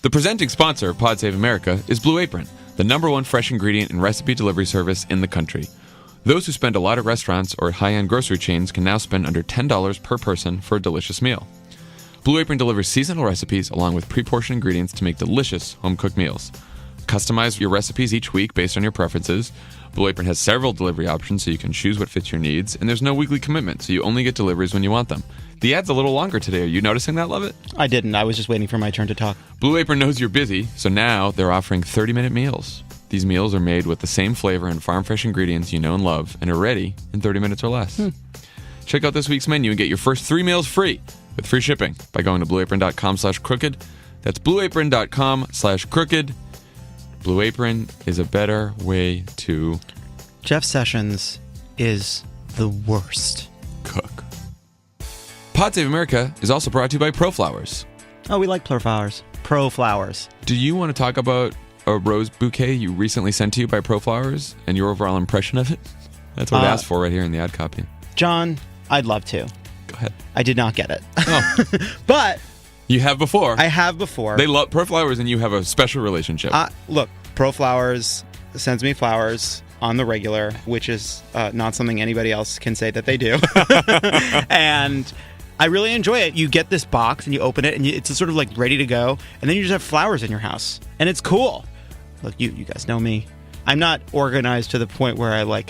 The presenting sponsor of Pod Save America is Blue Apron, the #1 fresh ingredient and recipe delivery service in the country. Those who spend a lot at restaurants or high-end grocery chains can now spend under $10 per person for a delicious meal. Blue Apron delivers seasonal recipes along with pre-portioned ingredients to make delicious home-cooked meals. Customize your recipes each week based on your preferences. Blue Apron has several delivery options so you can choose what fits your needs, and there's no weekly commitment, so you only get deliveries when you want them. The ad's a little longer today. Are you noticing that, Lovett? I didn't. I was just waiting for my turn to talk. Blue Apron knows you're busy, so now they're offering 30-minute meals. These meals are made with the same flavor and farm-fresh ingredients you know and love, and are ready in 30 minutes or less. Check out this week's menu and get your first 3 meals free with free shipping by going to blueapron.com/crooked. That's blueapron.com/crooked. Blue Apron is a better way to... Jeff Sessions is the worst. Cook. Pod Save America is also brought to you by ProFlowers. Oh, we like ProFlowers. ProFlowers. Do you want to talk about a rose bouquet you recently sent to you by ProFlowers and your overall impression of it? That's what I asked for right here in the ad copy. John, I'd love to. Go ahead. I did not get it. Oh. But... You have before. I have before. They love ProFlowers and you have a special relationship. Look, ProFlowers sends me flowers on the regular, which is not something anybody else can say that they do. And I really enjoy it. You get this box and you open it and it's sort of like ready to go. And then you just have flowers in your house. And it's cool. Look, you guys know me. I'm not organized to the point where I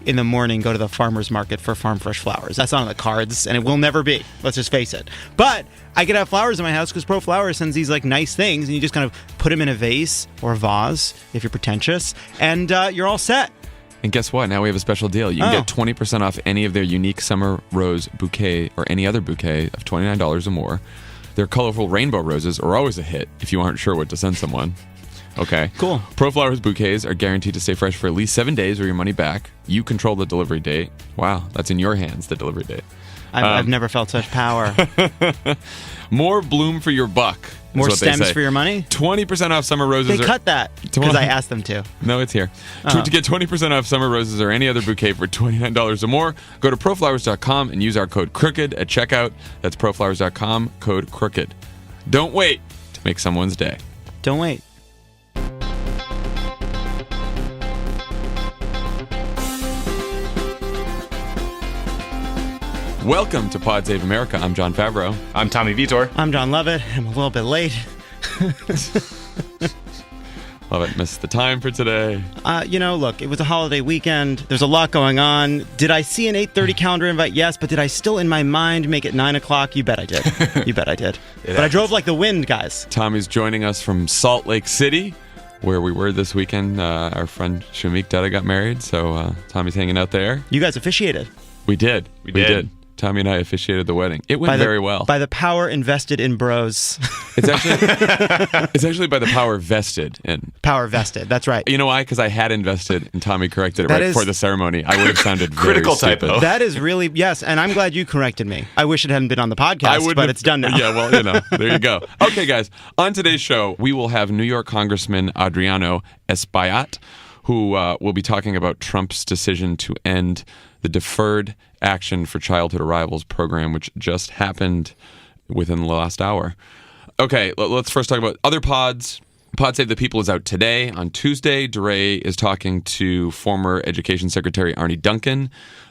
in the morning go to the farmer's market for farm fresh flowers. That's not on the cards, and it will never be. Let's just face it. But I can have flowers in my house because ProFlowers sends these nice things, and you just kind of put them in a vase or a vase if you're pretentious, and you're all set. And guess what? Now we have a special deal. You can get 20% off any of their unique summer rose bouquet or any other bouquet of $29 or more. Their colorful rainbow roses are always a hit if you aren't sure what to send someone. Okay. Cool. ProFlowers bouquets are guaranteed to stay fresh for at least 7 days or your money back. You control the delivery date. Wow, that's in your hands, the delivery date. I've never felt such power. More bloom for your buck. More stems for your money? 20% off summer roses. They cut that because I asked them to. No, it's here. To get 20% off summer roses or any other bouquet for $29 or more, go to proflowers.com and use our code CROOKED at checkout. That's proflowers.com, code CROOKED. Don't wait to make someone's day. Don't wait. Welcome to Pod Save America. I'm John Favreau. I'm Tommy Vitor. I'm John Lovett. I'm a little bit late. Lovett missed the time for today. Look, it was a holiday weekend. There's a lot going on. Did I see an 8:30 calendar invite? Yes, but did I still in my mind make it 9 o'clock? You bet I did. You bet I did. But I drove like the wind, guys. Tommy's joining us from Salt Lake City, where we were this weekend. Our friend Shamik Dutta got married, so Tommy's hanging out there. You guys officiated. We did. We did. Tommy and I officiated the wedding. It went very well. By the power invested in bros. It's actually by the power vested in. Power vested. That's right. You know why? Because I had invested, and Tommy corrected it before the ceremony. I would have sounded very critical stupid. typo. That is really, yes, and I'm glad you corrected me. I wish it hadn't been on the podcast, but it's done now. Yeah, well, there you go. Okay, guys, on today's show, we will have New York Congressman Adriano Espaillat, who will be talking about Trump's decision to end the Deferred Action for Childhood Arrivals program, which just happened within the last hour. Okay, let's first talk about other pods. Pod Save the People is out today. On Tuesday, DeRay is talking to former Education Secretary Arnie Duncan,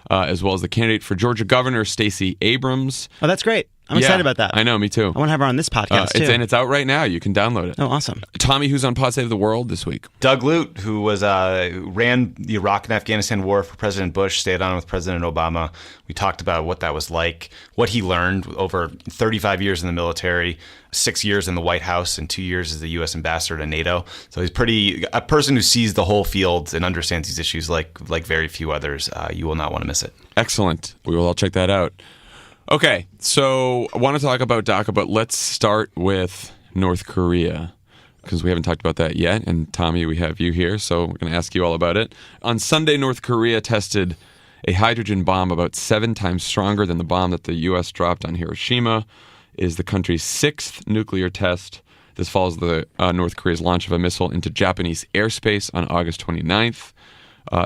as well as the candidate for Georgia Governor, Stacey Abrams. Oh, that's great. I'm excited about that. I know, me too. I want to have her on this podcast, too. It's out right now. You can download it. Oh, awesome. Tommy, who's on Pod Save the World this week? Doug Lute, who ran the Iraq and Afghanistan war for President Bush, stayed on with President Obama. We talked about what that was like, what he learned over 35 years in the military, 6 years in the White House, and 2 years as the U.S. ambassador to NATO. So he's a person who sees the whole field and understands these issues like very few others. You will not want to miss it. Excellent. We will all check that out. Okay, so I want to talk about DACA, but let's start with North Korea, because we haven't talked about that yet. And Tommy, we have you here, so we're going to ask you all about it. On Sunday, North Korea tested a hydrogen bomb about 7 times stronger than the bomb that the U.S. dropped on Hiroshima. It is the country's 6th nuclear test. This follows the North Korea's launch of a missile into Japanese airspace on August 29th.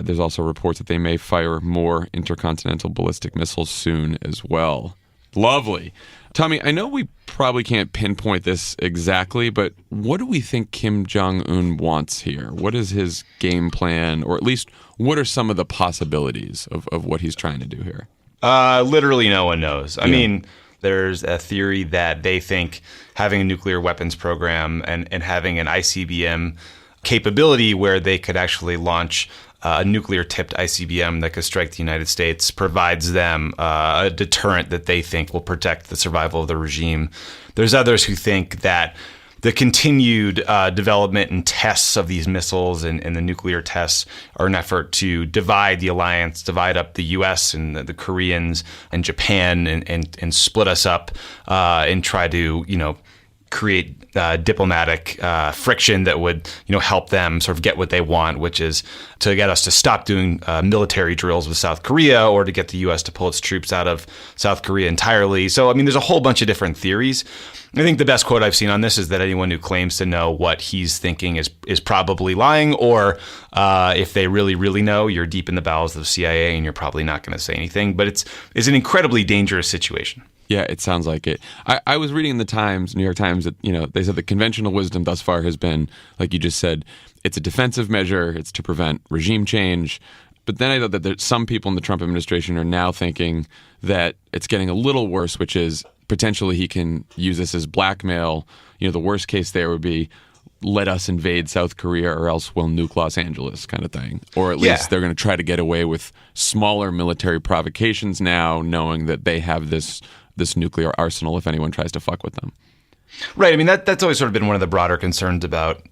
There's also reports that they may fire more intercontinental ballistic missiles soon as well. Lovely. Tommy, I know we probably can't pinpoint this exactly, but what do we think Kim Jong-un wants here? What is his game plan, or at least what are some of the possibilities of what he's trying to do here? Literally no one knows. I mean, there's a theory that they think having a nuclear weapons program and having an ICBM capability where they could actually launch a nuclear-tipped ICBM that could strike the United States provides them a deterrent that they think will protect the survival of the regime. There's others who think that the continued development and tests of these missiles and the nuclear tests are an effort to divide the alliance, divide up the U.S. and the Koreans and Japan and split us up and try to, create diplomatic friction that would, help them sort of get what they want, which is to get us to stop doing military drills with South Korea, or to get the U.S. to pull its troops out of South Korea entirely. So, I mean, there's a whole bunch of different theories. I think the best quote I've seen on this is that anyone who claims to know what he's thinking is probably lying, or if they really, really know, you're deep in the bowels of the CIA and you're probably not going to say anything. But it's an incredibly dangerous situation. Yeah, it sounds like it. I was reading in the New York Times, that they said the conventional wisdom thus far has been, like you just said, it's a defensive measure. It's to prevent regime change. But then I thought that there's some people in the Trump administration are now thinking that it's getting a little worse, which is potentially he can use this as blackmail. The worst case there would be, let us invade South Korea or else we'll nuke Los Angeles, kind of thing. Or at least they're going to try to get away with smaller military provocations now, knowing that they have this nuclear arsenal if anyone tries to fuck with them. Right. I mean, that's always sort of been one of the broader concerns about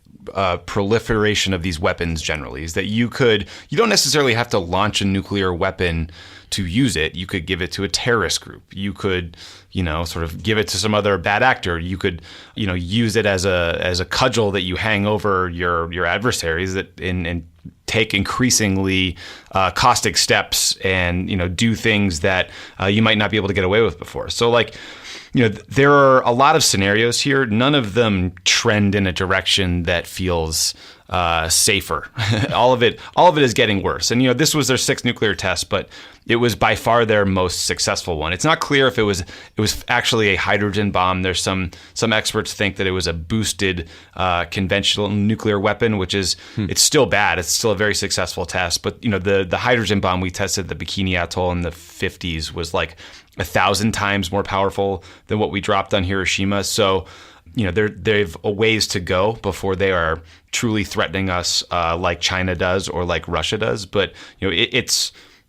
proliferation of these weapons generally, is that you don't necessarily have to launch a nuclear weapon to use it. You could give it to a terrorist group. You could, sort of give it to some other bad actor. You could, use it as a cudgel that you hang over your adversaries and take increasingly caustic steps and, do things that you might not be able to get away with before. So there are a lot of scenarios here. None of them trend in a direction that feels safer. all of it is getting worse. And this was their sixth nuclear test, but it was by far their most successful one. It's not clear if it was actually a hydrogen bomb. There's some experts think that it was a boosted conventional nuclear weapon, which is it's still bad. It's still a very successful test. But the hydrogen bomb we tested at the Bikini Atoll in the 50s was like 1,000 times more powerful than what we dropped on Hiroshima. So they've a ways to go before they are truly threatening us like China does or like Russia does. But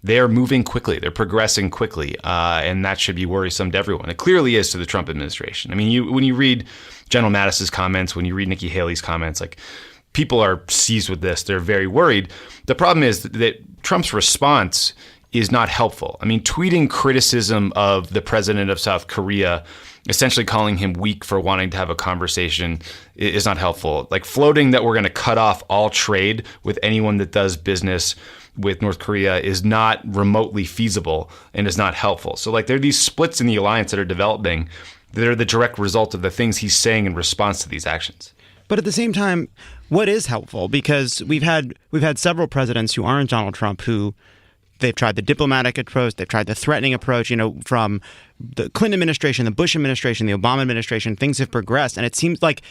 they're moving quickly. They're progressing quickly, and that should be worrisome to everyone. It clearly is to the Trump administration. I mean, when you read General Mattis's comments, when you read Nikki Haley's comments, people are seized with this. They're very worried. The problem is that Trump's response is not helpful. I mean, tweeting criticism of the president of South Korea, essentially calling him weak for wanting to have a conversation, is not helpful. Floating that we're going to cut off all trade with anyone that does business with North Korea is not remotely feasible and is not helpful. So there are these splits in the alliance that are developing that are the direct result of the things he's saying in response to these actions. But at the same time, what is helpful? Because we've had several presidents who aren't Donald Trump who they've tried the diplomatic approach, they've tried the threatening approach, from the Clinton administration, the Bush administration, the Obama administration, things have progressed. And it seems like,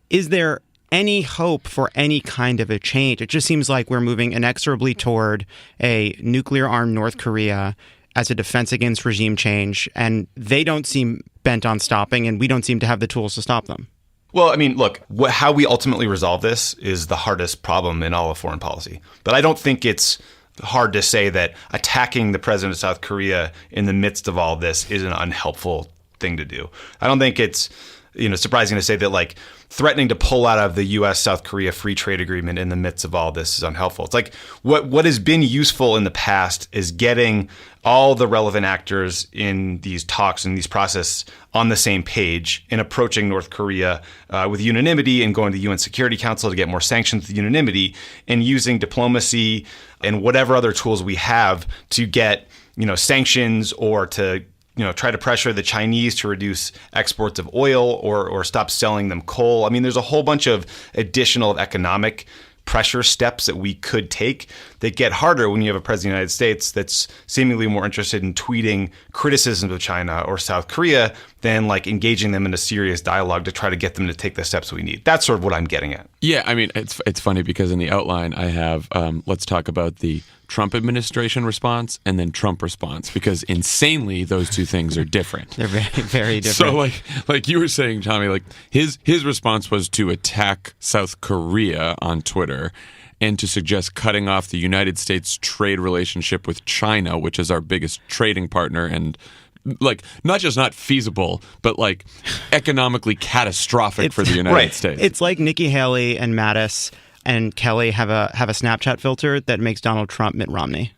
is there any hope for any kind of a change? It just seems like we're moving inexorably toward a nuclear-armed North Korea as a defense against regime change, and they don't seem bent on stopping, and we don't seem to have the tools to stop them. Well, I mean, look, how we ultimately resolve this is the hardest problem in all of foreign policy. But I don't think it's hard to say that attacking the president of South Korea in the midst of all this is an unhelpful thing to do. I don't think it's surprising to say that threatening to pull out of the U.S.-South Korea free trade agreement in the midst of all this is unhelpful. It's what has been useful in the past is getting all the relevant actors in these talks and these processes on the same page and approaching North Korea with unanimity and going to the UN Security Council to get more sanctions with unanimity and using diplomacy and whatever other tools we have to get sanctions or to try to pressure the Chinese to reduce exports of oil or stop selling them coal. I mean, there's a whole bunch of additional economic pressure steps that we could take that get harder when you have a president of the United States that's seemingly more interested in tweeting criticisms of China or South Korea than like engaging them in a serious dialogue to try to get them to take the steps we need. That's sort of what I'm getting at. Yeah, I mean, it's funny because in the outline I have, let's talk about the Trump administration response and then Trump response, because insanely those two things are different. They're very, very different. So like you were saying, Tommy, like his response was to attack South Korea on Twitter and to suggest cutting off the United States trade relationship with China, which is our biggest trading partner, and like not just not feasible, but like economically catastrophic for the United States. It's like Nikki Haley and Mattis and Kelly have a Snapchat filter that makes Donald Trump Mitt Romney.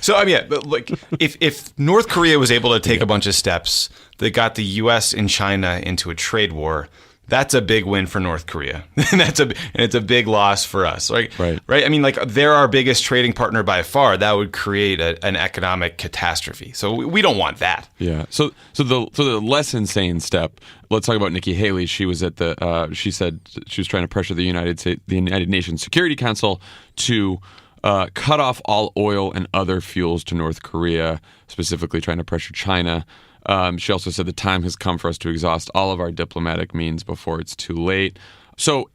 So I mean, but like if North Korea was able to take a bunch of steps that got the U.S. and China into a trade war, that's a big win for North Korea, and it's a big loss for us. Right? I mean, like they're our biggest trading partner by far. That would create an economic catastrophe. So we don't want that. Yeah. So the less insane step. Let's talk about Nikki Haley. She was at the. She said she was trying to pressure the United Nations Security Council to cut off all oil and other fuels to North Korea, specifically trying to pressure China. She also said the time has come for us to exhaust all of our diplomatic means before it's too late. So,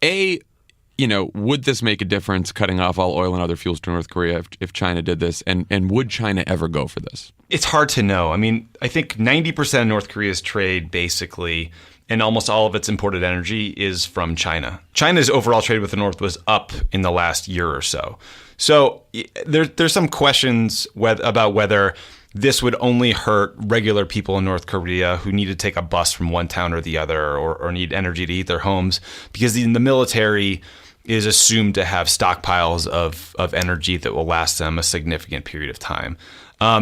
would this make a difference, cutting off all oil and other fuels to North Korea if China did this? And would China ever go for this? It's hard to know. I mean, I think 90% of North Korea's trade basically, and almost all of its imported energy is from China. China's overall trade with the North was up in the last year or so. So there's some questions about whether this would only hurt regular people in North Korea who need to take a bus from one town or the other, or need energy to heat their homes, because the military is assumed to have stockpiles of energy that will last them a significant period of time.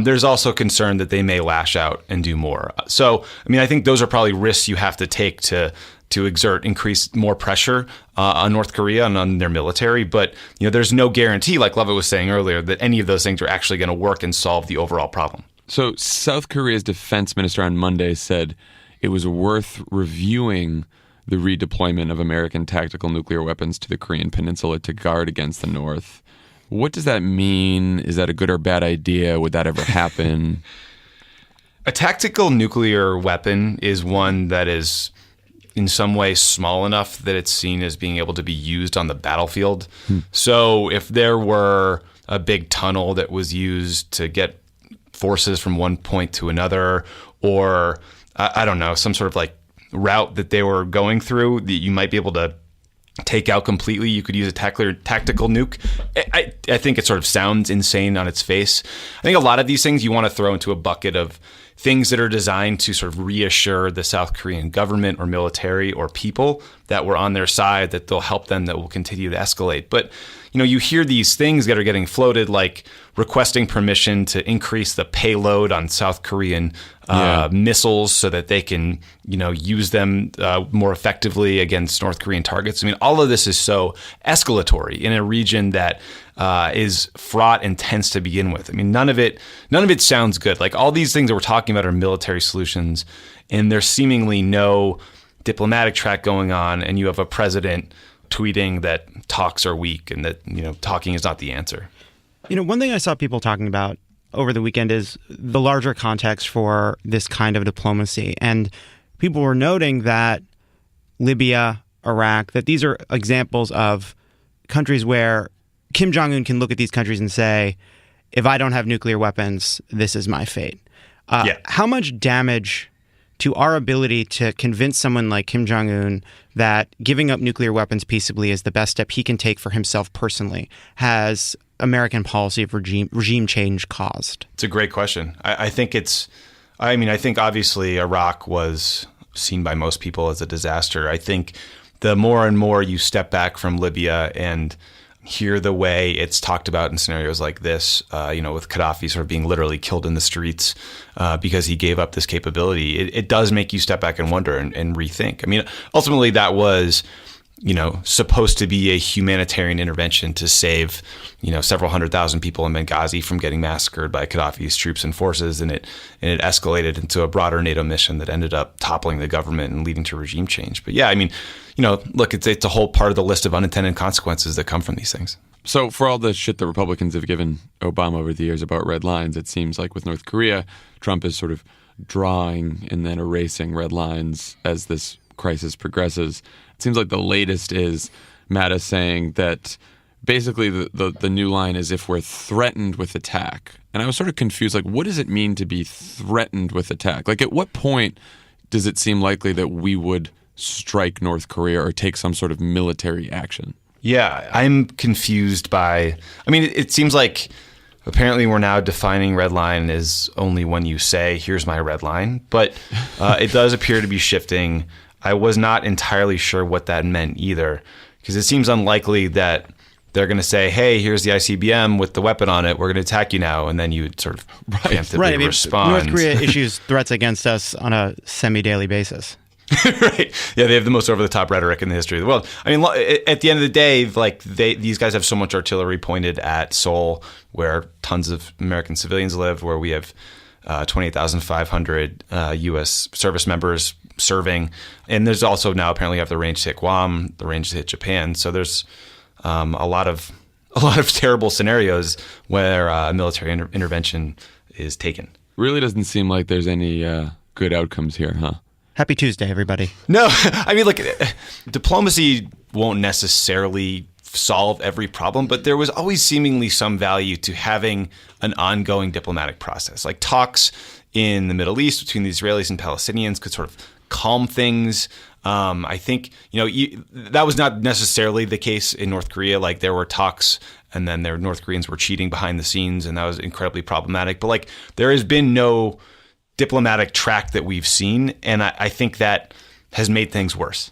There's also concern that they may lash out and do more. So, I mean, I think those are probably risks you have to take to increase more pressure on North Korea and on their military. But, there's no guarantee, like Lovett was saying earlier, that any of those things are actually going to work and solve the overall problem. So South Korea's defense minister on Monday said it was worth reviewing the redeployment of American tactical nuclear weapons to the Korean Peninsula to guard against the North. What does that mean? Is that a good or bad idea? Would that ever happen? A tactical nuclear weapon is one that is in some way small enough that it's seen as being able to be used on the battlefield. So if there were a big tunnel that was used to get forces from one point to another, or I don't know, some sort of like route that they were going through that you might be able to take out completely, you could use a tactical nuke. I think it sort of sounds insane on its face. I think a lot of these things you want to throw into a bucket of things that are designed to sort of reassure the South Korean government or military or people that we're on their side, that they'll help them, that will continue to escalate. But, you hear these things that are getting floated, like requesting permission to increase the payload on South Korean missiles so that they can, use them more effectively against North Korean targets. I mean, all of this is so escalatory in a region that is fraught and tense to begin with. I mean, none of it sounds good. Like all these things that we're talking about are military solutions, and there's seemingly no diplomatic track going on, and you have a president tweeting that talks are weak and that, talking is not the answer. One thing I saw people talking about over the weekend is the larger context for this kind of diplomacy. And people were noting that Libya, Iraq, that these are examples of countries where Kim Jong-un can look at these countries and say, if I don't have nuclear weapons, this is my fate. How much damage to our ability to convince someone like Kim Jong-un that giving up nuclear weapons peaceably is the best step he can take for himself personally has American policy of regime change caused? It's a great question. I think obviously Iraq was seen by most people as a disaster. I think the more and more you step back from Libya and hear the way it's talked about in scenarios like this, with Gaddafi sort of being literally killed in the streets because he gave up this capability, it does make you step back and wonder and rethink. I mean, ultimately that was, supposed to be a humanitarian intervention to save, several 100,000 people in Benghazi from getting massacred by Gaddafi's troops and forces. And it escalated into a broader NATO mission that ended up toppling the government and leading to regime change. But yeah, I mean, look, it's a whole part of the list of unintended consequences that come from these things. So for all the shit that Republicans have given Obama over the years about red lines, it seems like with North Korea, Trump is sort of drawing and then erasing red lines as this crisis progresses. It seems like the latest is Mattis saying that basically the new line is if we're threatened with attack. And I was sort of confused, like, what does it mean to be threatened with attack? Like, at what point does it seem likely that we would strike North Korea or take some sort of military action? Yeah, I'm confused by, it seems like apparently we're now defining red line as only when you say, here's my red line. But it does appear to be shifting. I was not entirely sure what that meant either, because it seems unlikely that they're going to say, hey, here's the ICBM with the weapon on it. We're going to attack you now. And then you would sort of preemptively respond. North Korea issues threats against us on a semi-daily basis. Right. Yeah, they have the most over-the-top rhetoric in the history of the world. At the end of the day, these guys have so much artillery pointed at Seoul, where tons of American civilians live, where we have 28,500 U.S. service members serving. And there's also now apparently have the range to hit Guam, the range to hit Japan. So there's a lot of terrible scenarios where military intervention is taken. Really doesn't seem like there's any good outcomes here, huh? Happy Tuesday, everybody. No, diplomacy won't necessarily solve every problem, but there was always seemingly some value to having an ongoing diplomatic process. Like talks in the Middle East between the Israelis and Palestinians could sort of calm things. I think, that was not necessarily the case in North Korea. Like there were talks and then their North Koreans were cheating behind the scenes, and that was incredibly problematic. But there has been no diplomatic track that we've seen, and I think that has made things worse.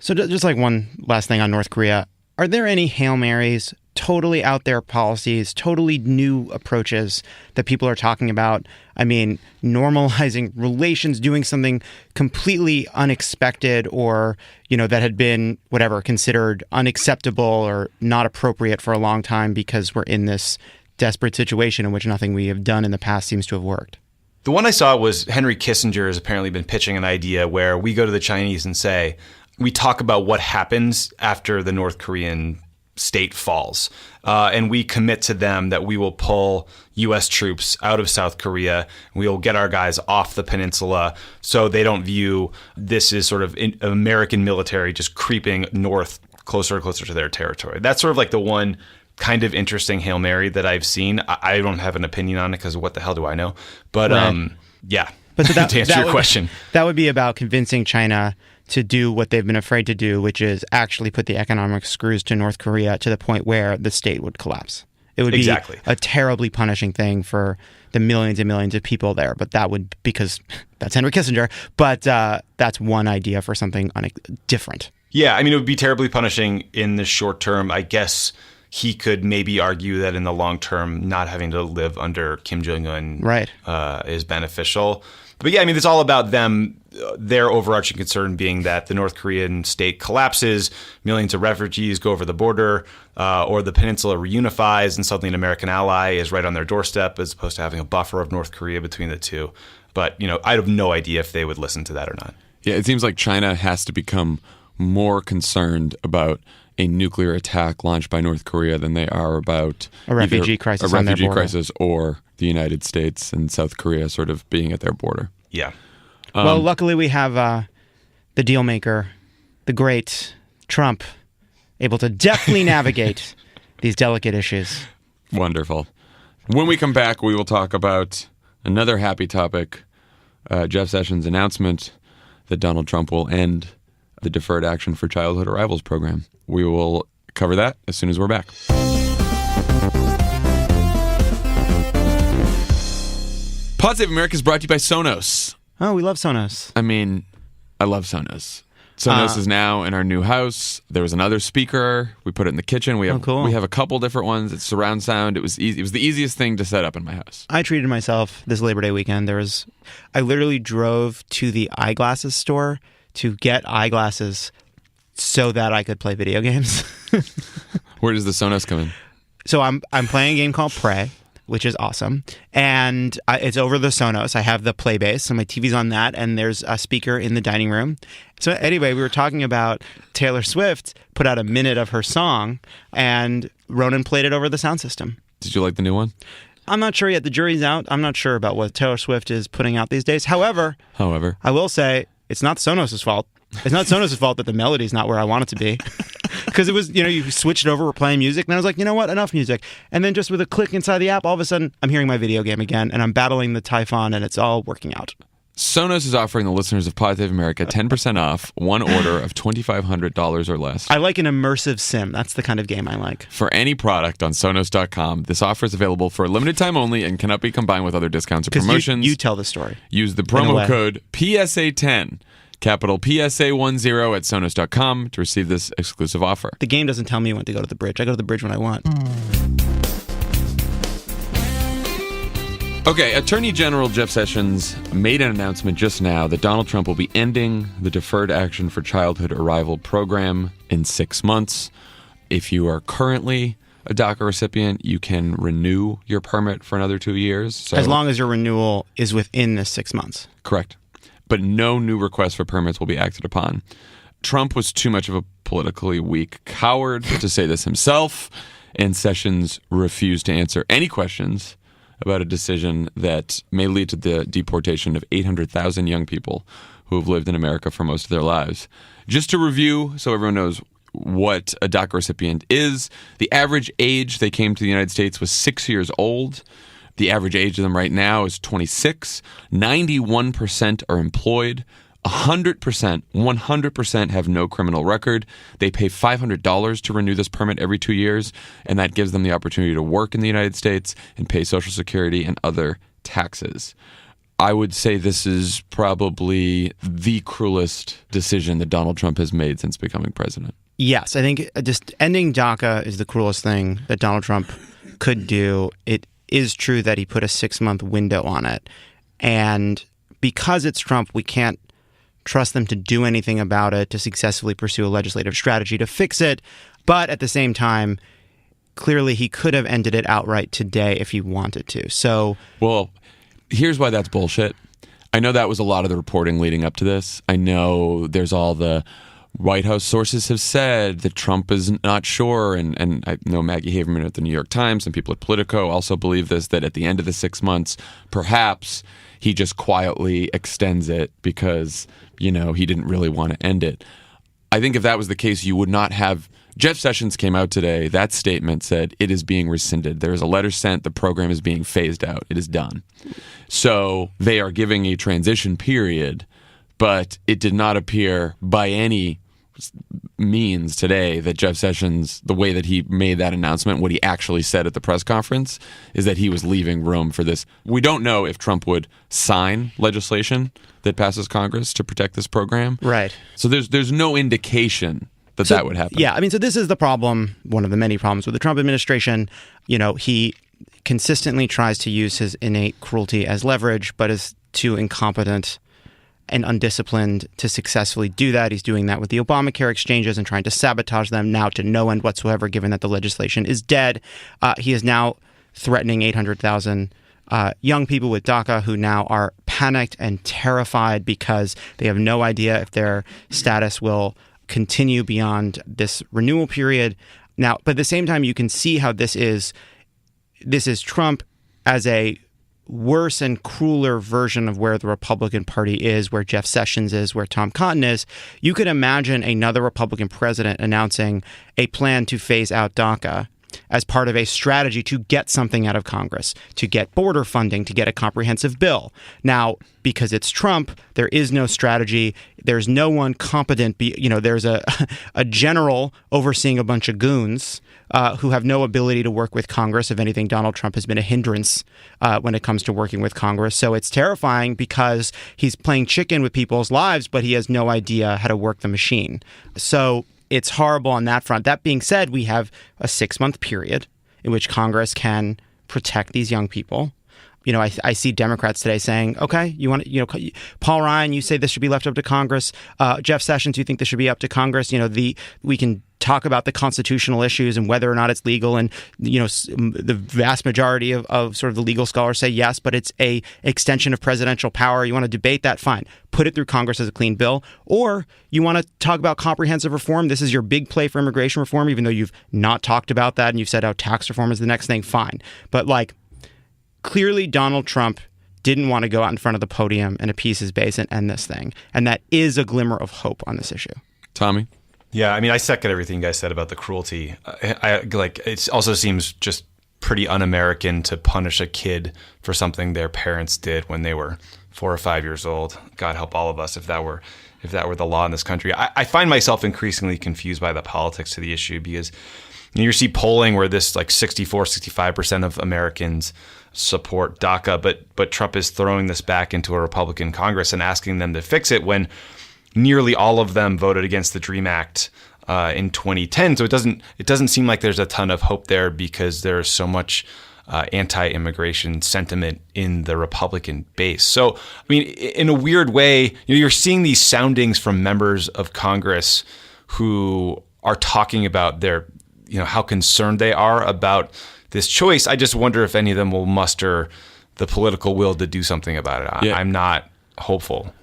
So just like one last thing on North Korea, are there any Hail Marys, totally out there policies, totally new approaches that people are talking about? Normalizing relations, doing something completely unexpected or, that had been considered unacceptable or not appropriate for a long time because we're in this desperate situation in which nothing we have done in the past seems to have worked. The one I saw was Henry Kissinger has apparently been pitching an idea where we go to the Chinese and say, we talk about what happens after the North Korean state falls. And we commit to them that we will pull U.S. troops out of South Korea. We will get our guys off the peninsula so they don't view this as sort of American military just creeping north closer and closer to their territory. That's sort of like the one kind of interesting Hail Mary that I've seen. I don't have an opinion on it because what the hell do I know? But right. Yeah. But so to answer your question, that would be about convincing China to do what they've been afraid to do, which is actually put the economic screws to North Korea to the point where the state would collapse. It would be a terribly punishing thing for the millions and millions of people there. But that would, because that's Henry Kissinger, but that's one idea for something different. Yeah, it would be terribly punishing in the short term. I guess he could maybe argue that in the long term, not having to live under Kim Jong-un is beneficial. But yeah, it's all about them, their overarching concern being that the North Korean state collapses, millions of refugees go over the border, or the peninsula reunifies and suddenly an American ally is right on their doorstep as opposed to having a buffer of North Korea between the two. But, I have no idea if they would listen to that or not. Yeah, it seems like China has to become more concerned about a nuclear attack launched by North Korea than they are about a refugee crisis or the United States and South Korea sort of being at their border. Yeah. Well, luckily we have the deal maker, the great Trump, able to deftly navigate these delicate issues. Wonderful. When we come back, we will talk about another happy topic, Jeff Sessions' announcement that Donald Trump will end the Deferred Action for Childhood Arrivals program. We will cover that as soon as we're back. Pod Save America is brought to you by Sonos. Oh, we love Sonos. I love Sonos. Sonos is now in our new house. There was another speaker. We put it in the kitchen. We have a couple different ones. It's surround sound. It was easy. It was the easiest thing to set up in my house. I treated myself this Labor Day weekend. I literally drove to the eyeglasses store to get eyeglasses so that I could play video games. Where does the Sonos come in? So I'm playing a game called Prey, which is awesome. And it's over the Sonos. I have the Playbase, so my TV's on that, and there's a speaker in the dining room. So anyway, we were talking about Taylor Swift put out a minute of her song, and Ronan played it over the sound system. Did you like the new one? I'm not sure yet. The jury's out. I'm not sure about what Taylor Swift is putting out these days. However, I will say it's not Sonos' fault. It's not Sonos' fault that the melody's not where I want it to be. Because it was, you switched it over, we're playing music, and I was like, you know what, enough music. And then just with a click inside the app, all of a sudden, I'm hearing my video game again, and I'm battling the Typhon, and it's all working out. Sonos is offering the listeners of Positive America 10% off one order of $2,500 or less. I like an immersive sim. That's the kind of game I like. For any product on Sonos.com, this offer is available for a limited time only and cannot be combined with other discounts or promotions. You tell the story. Use the promo code PSA10. Capital PSA10 at Sonos.com to receive this exclusive offer. The game doesn't tell me when to go to the bridge. I go to the bridge when I want. Okay, Attorney General Jeff Sessions made an announcement just now that Donald Trump will be ending the Deferred Action for Childhood Arrival program in 6 months. If you are currently a DACA recipient, you can renew your permit for another 2 years. So, as long as your renewal is within the 6 months. Correct. But no new requests for permits will be acted upon. Trump was too much of a politically weak coward to say this himself, and Sessions refused to answer any questions about a decision that may lead to the deportation of 800,000 young people who have lived in America for most of their lives. Just to review, so everyone knows what a DACA recipient is, the average age they came to the United States was 6 years old. The average age of them right now is 26. 91% are employed. 100% have no criminal record. They pay $500 to renew this permit every 2 years, and that gives them the opportunity to work in the United States and pay Social Security and other taxes. I would say this is probably the cruelest decision that Donald Trump has made since becoming president. Yes, I think just ending DACA is the cruelest thing that Donald Trump could do. It is true that he put a 6-month window on it. And because it's Trump, we can't trust them to do anything about it, to successfully pursue a legislative strategy to fix it. But at the same time, clearly he could have ended it outright today if he wanted to. So, well, here's why that's bullshit. I know that was a lot of the reporting leading up to this. I know there's all the White House sources have said that Trump is not sure, and I know Maggie Haberman at the New York Times and people at Politico also believe this, that at the end of the 6 months, perhaps he just quietly extends it because, he didn't really want to end it. I think if that was the case, you would not have... Jeff Sessions came out today. That statement said it is being rescinded. There is a letter sent. The program is being phased out. It is done. So they are giving a transition period, but it did not appear by any means today that Jeff Sessions, the way that he made that announcement, what he actually said at the press conference, is that he was leaving room for this. We don't know if Trump would sign legislation that passes Congress to protect this program. Right. So there's no indication that would happen. Yeah, so this is the problem, one of the many problems with the Trump administration. He consistently tries to use his innate cruelty as leverage, but is too incompetent and undisciplined to successfully do that. He's doing that with the Obamacare exchanges and trying to sabotage them now to no end whatsoever, given that the legislation is dead. He is now threatening 800,000 young people with DACA who now are panicked and terrified because they have no idea if their status will continue beyond this renewal period. Now, but at the same time, you can see how this is Trump as a worse and crueler version of where the Republican Party is, where Jeff Sessions is, where Tom Cotton is. You could imagine another Republican president announcing a plan to phase out DACA as part of a strategy to get something out of Congress, to get border funding, to get a comprehensive bill. Now, because it's Trump, there is no strategy. There's no one competent. There's a general overseeing a bunch of goons who have no ability to work with Congress. If anything, Donald Trump has been a hindrance when it comes to working with Congress. So it's terrifying because he's playing chicken with people's lives, but he has no idea how to work the machine. So it's horrible on that front. That being said, we have a 6-month period in which Congress can protect these young people. I see Democrats today saying, okay, you want Paul Ryan, you say this should be left up to Congress. Jeff Sessions, you think this should be up to Congress. We can talk about the constitutional issues and whether or not it's legal. And, the vast majority of sort of the legal scholars say yes, but it's a extension of presidential power. You want to debate that? Fine. Put it through Congress as a clean bill. Or you want to talk about comprehensive reform. This is your big play for immigration reform, even though you've not talked about that and you've said, tax reform is the next thing. Fine. But clearly Donald Trump didn't want to go out in front of the podium and appease his base and end this thing. And that is a glimmer of hope on this issue. Tommy? Yeah, I mean, I second everything you guys said about the cruelty. It also seems just pretty un-American to punish a kid for something their parents did when they were 4 or 5 years old. God help all of us if that were the law in this country. I find myself increasingly confused by the politics of the issue because you see polling where this 65% of Americans support DACA, but Trump is throwing this back into a Republican Congress and asking them to fix it when nearly all of them voted against the DREAM Act in 2010. So it doesn't seem like there's a ton of hope there because there's so much anti-immigration sentiment in the Republican base. So, I mean, in a weird way, you're seeing these soundings from members of Congress who are talking about their, how concerned they are about this choice. I just wonder if any of them will muster the political will to do something about it. Yeah. I'm not hopeful.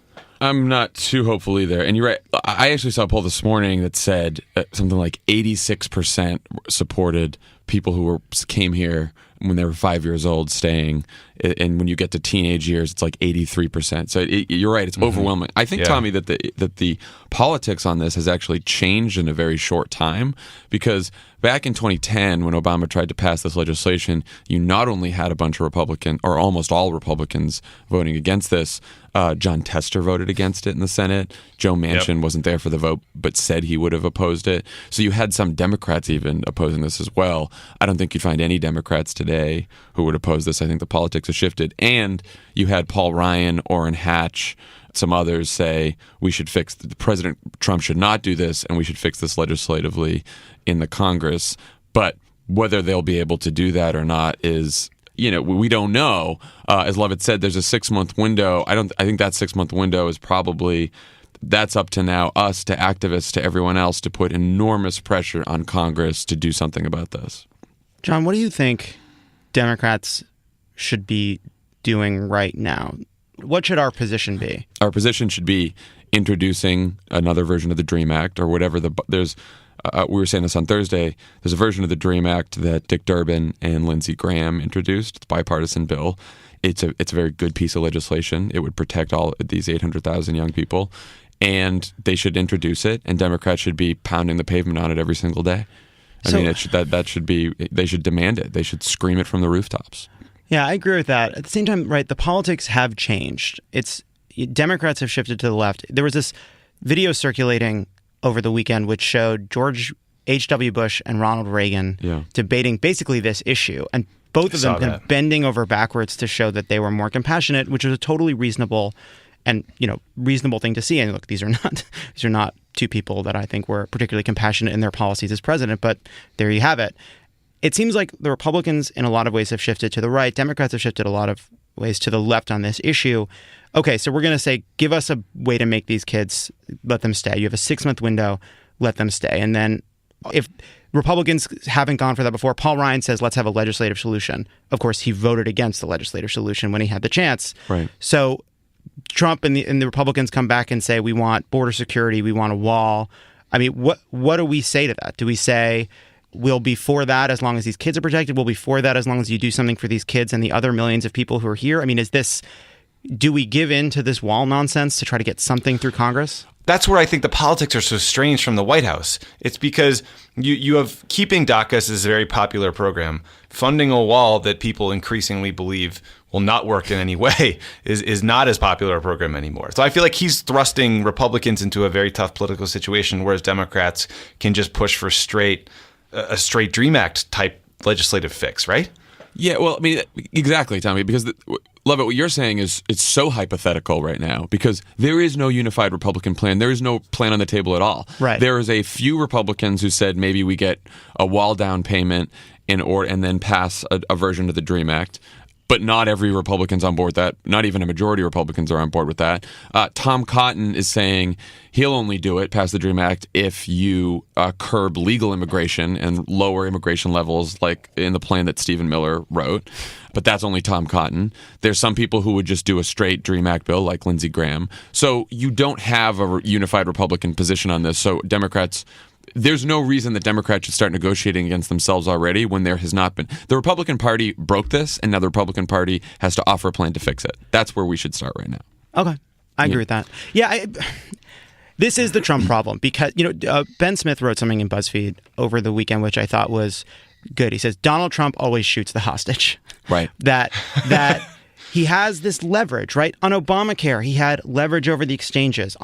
I'm not too hopeful either. And you're right. I actually saw a poll this morning that said something like 86% supported people who came here when they were 5 years old staying. And when you get to teenage years, it's like 83%. So you're right. It's overwhelming. I think, Tommy, that the politics on this has actually changed in a very short time because back in 2010, when Obama tried to pass this legislation, you not only had a bunch of Republicans, or almost all Republicans, voting against this. John Tester voted against it in the Senate. Joe Manchin wasn't there for the vote, but said he would have opposed it. So you had some Democrats even opposing this as well. I don't think you'd find any Democrats today who would oppose this. I think the politics have shifted. And you had Paul Ryan, Orrin Hatch, some others say President Trump should not do this and we should fix this legislatively in the Congress. But whether they'll be able to do that or not is, we don't know. As Levitt said, there's a 6-month window. I think that 6-month window is probably, that's up to now us, to activists, to everyone else to put enormous pressure on Congress to do something about this. John, what do you think Democrats should be doing right now? What should our position be? Our position should be introducing another version of the DREAM Act or whatever we were saying this on Thursday. There's a version of the DREAM Act that Dick Durbin and Lindsey Graham introduced. It's a bipartisan bill. It's a very good piece of legislation. It would protect all these 800,000 young people, and they should introduce it. And Democrats should be pounding the pavement on it every single day. They should demand it. They should scream it from the rooftops. Yeah, I agree with that. At the same time, right, the politics have changed. Democrats have shifted to the left. There was this video circulating over the weekend which showed George H.W. Bush and Ronald Reagan debating basically this issue. And both of them kind of bending over backwards to show that they were more compassionate, which was a totally reasonable thing to see. And look, these are not two people that I think were particularly compassionate in their policies as president, but there you have it. It seems like the Republicans in a lot of ways have shifted to the right. Democrats have shifted a lot of ways to the left on this issue. Okay, so we're going to say, give us a way to make these kids, let them stay. You have a 6-month window, let them stay. And then if Republicans haven't gone for that before, Paul Ryan says, let's have a legislative solution. Of course, he voted against the legislative solution when he had the chance. Right. So Trump and the Republicans come back and say, we want border security, we want a wall. I mean, what do we say to that? Do we say, we'll be for that as long as these kids are protected? We'll be for that as long as you do something for these kids and the other millions of people who are here? I mean, do we give in to this wall nonsense to try to get something through Congress? That's where I think the politics are so strange from the White House. It's because you have keeping DACA as a very popular program, funding a wall that people increasingly believe will not work in any way is not as popular a program anymore. So I feel like he's thrusting Republicans into a very tough political situation, whereas Democrats can just push for a straight DREAM Act type legislative fix, right? Yeah, well, I mean, exactly, Tommy, because Lovett, what you're saying is it's so hypothetical right now because there is no unified Republican plan. There is no plan on the table at all. Right. There is a few Republicans who said maybe we get a wall down payment and then pass a version of the DREAM Act. but not every Republican's on board with that. Not even a majority of Republicans are on board with that. Tom Cotton is saying he'll only do it, pass the DREAM Act, if you curb legal immigration and lower immigration levels, like in the plan that Stephen Miller wrote. But that's only Tom Cotton. There's some people who would just do a straight DREAM Act bill, like Lindsey Graham. So you don't have a unified Republican position on this. So Democrats, there's no reason that Democrats should start negotiating against themselves already when there has not been. The Republican Party broke this, and now the Republican Party has to offer a plan to fix it. That's where we should start right now. Okay. I agree with that. Yeah, this is the Trump problem because, Ben Smith wrote something in BuzzFeed over the weekend, which I thought was good. He says, Donald Trump always shoots the hostage. Right. That he has this leverage, right? On Obamacare, he had leverage over the exchanges.